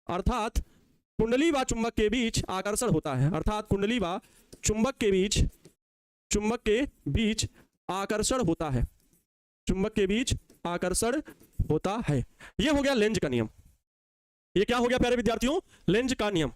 अर्थात कुंडली व चुंबक के बीच आकर्षण होता है, अर्थात कुंडली व चुंबक के बीच आकर्षण होता है, चुंबक के बीच आकर्षण होता है। यह हो गया लेंज का नियम। ये क्या हो गया प्यारे विद्यार्थियों, लेंज का नियम।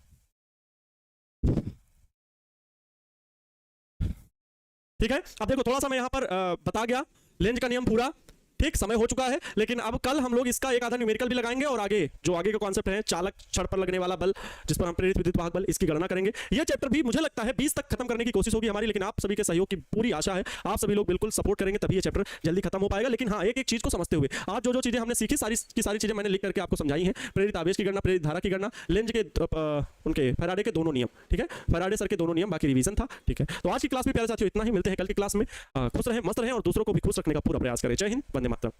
ठीक है, अब देखो थोड़ा सा मैं यहां पर बता गया लेंज का नियम पूरा, ठीक, समय हो चुका है, लेकिन अब कल हम लोग इसका एक आधा न्यूमेरिकल भी लगाएंगे और आगे का कॉन्सेप्ट है चालक छड़ पर लगने वाला बल, जिस पर हम प्रेरित विद्युत वाहक बल, इसकी गणना करेंगे। यह चैप्टर भी मुझे लगता है 20 तक खत्म करने की कोशिश होगी हमारी, लेकिन आप सभी के सहयोग की पूरी आशा है, आप सभी लोग बिल्कुल सपोर्ट करेंगे तभी ये चैप्टर जल्दी खत्म हो पाएगा। लेकिन हाँ, एक चीज को समझते हुए आज जो चीजें हमने सीखी, सारी चीजें मैंने लिख करके आपको समझाई है। प्रेरित आवेश की गणना, प्रेरित धारा की गणना, लेंज के उनके फैराडे के दोनों नियम, ठीक है, फैराडे सर के दोनों नियम, बाकी रिवीजन था, ठीक है। तो आज की क्लास में प्यारे साथियों इतना ही, मिलते हैं कल की क्लास में। खुश रहें, मस्त रहें और दूसरों को भी खुश रखने का पूरा प्रयास करें। जय हिंद, वंदे मातरम।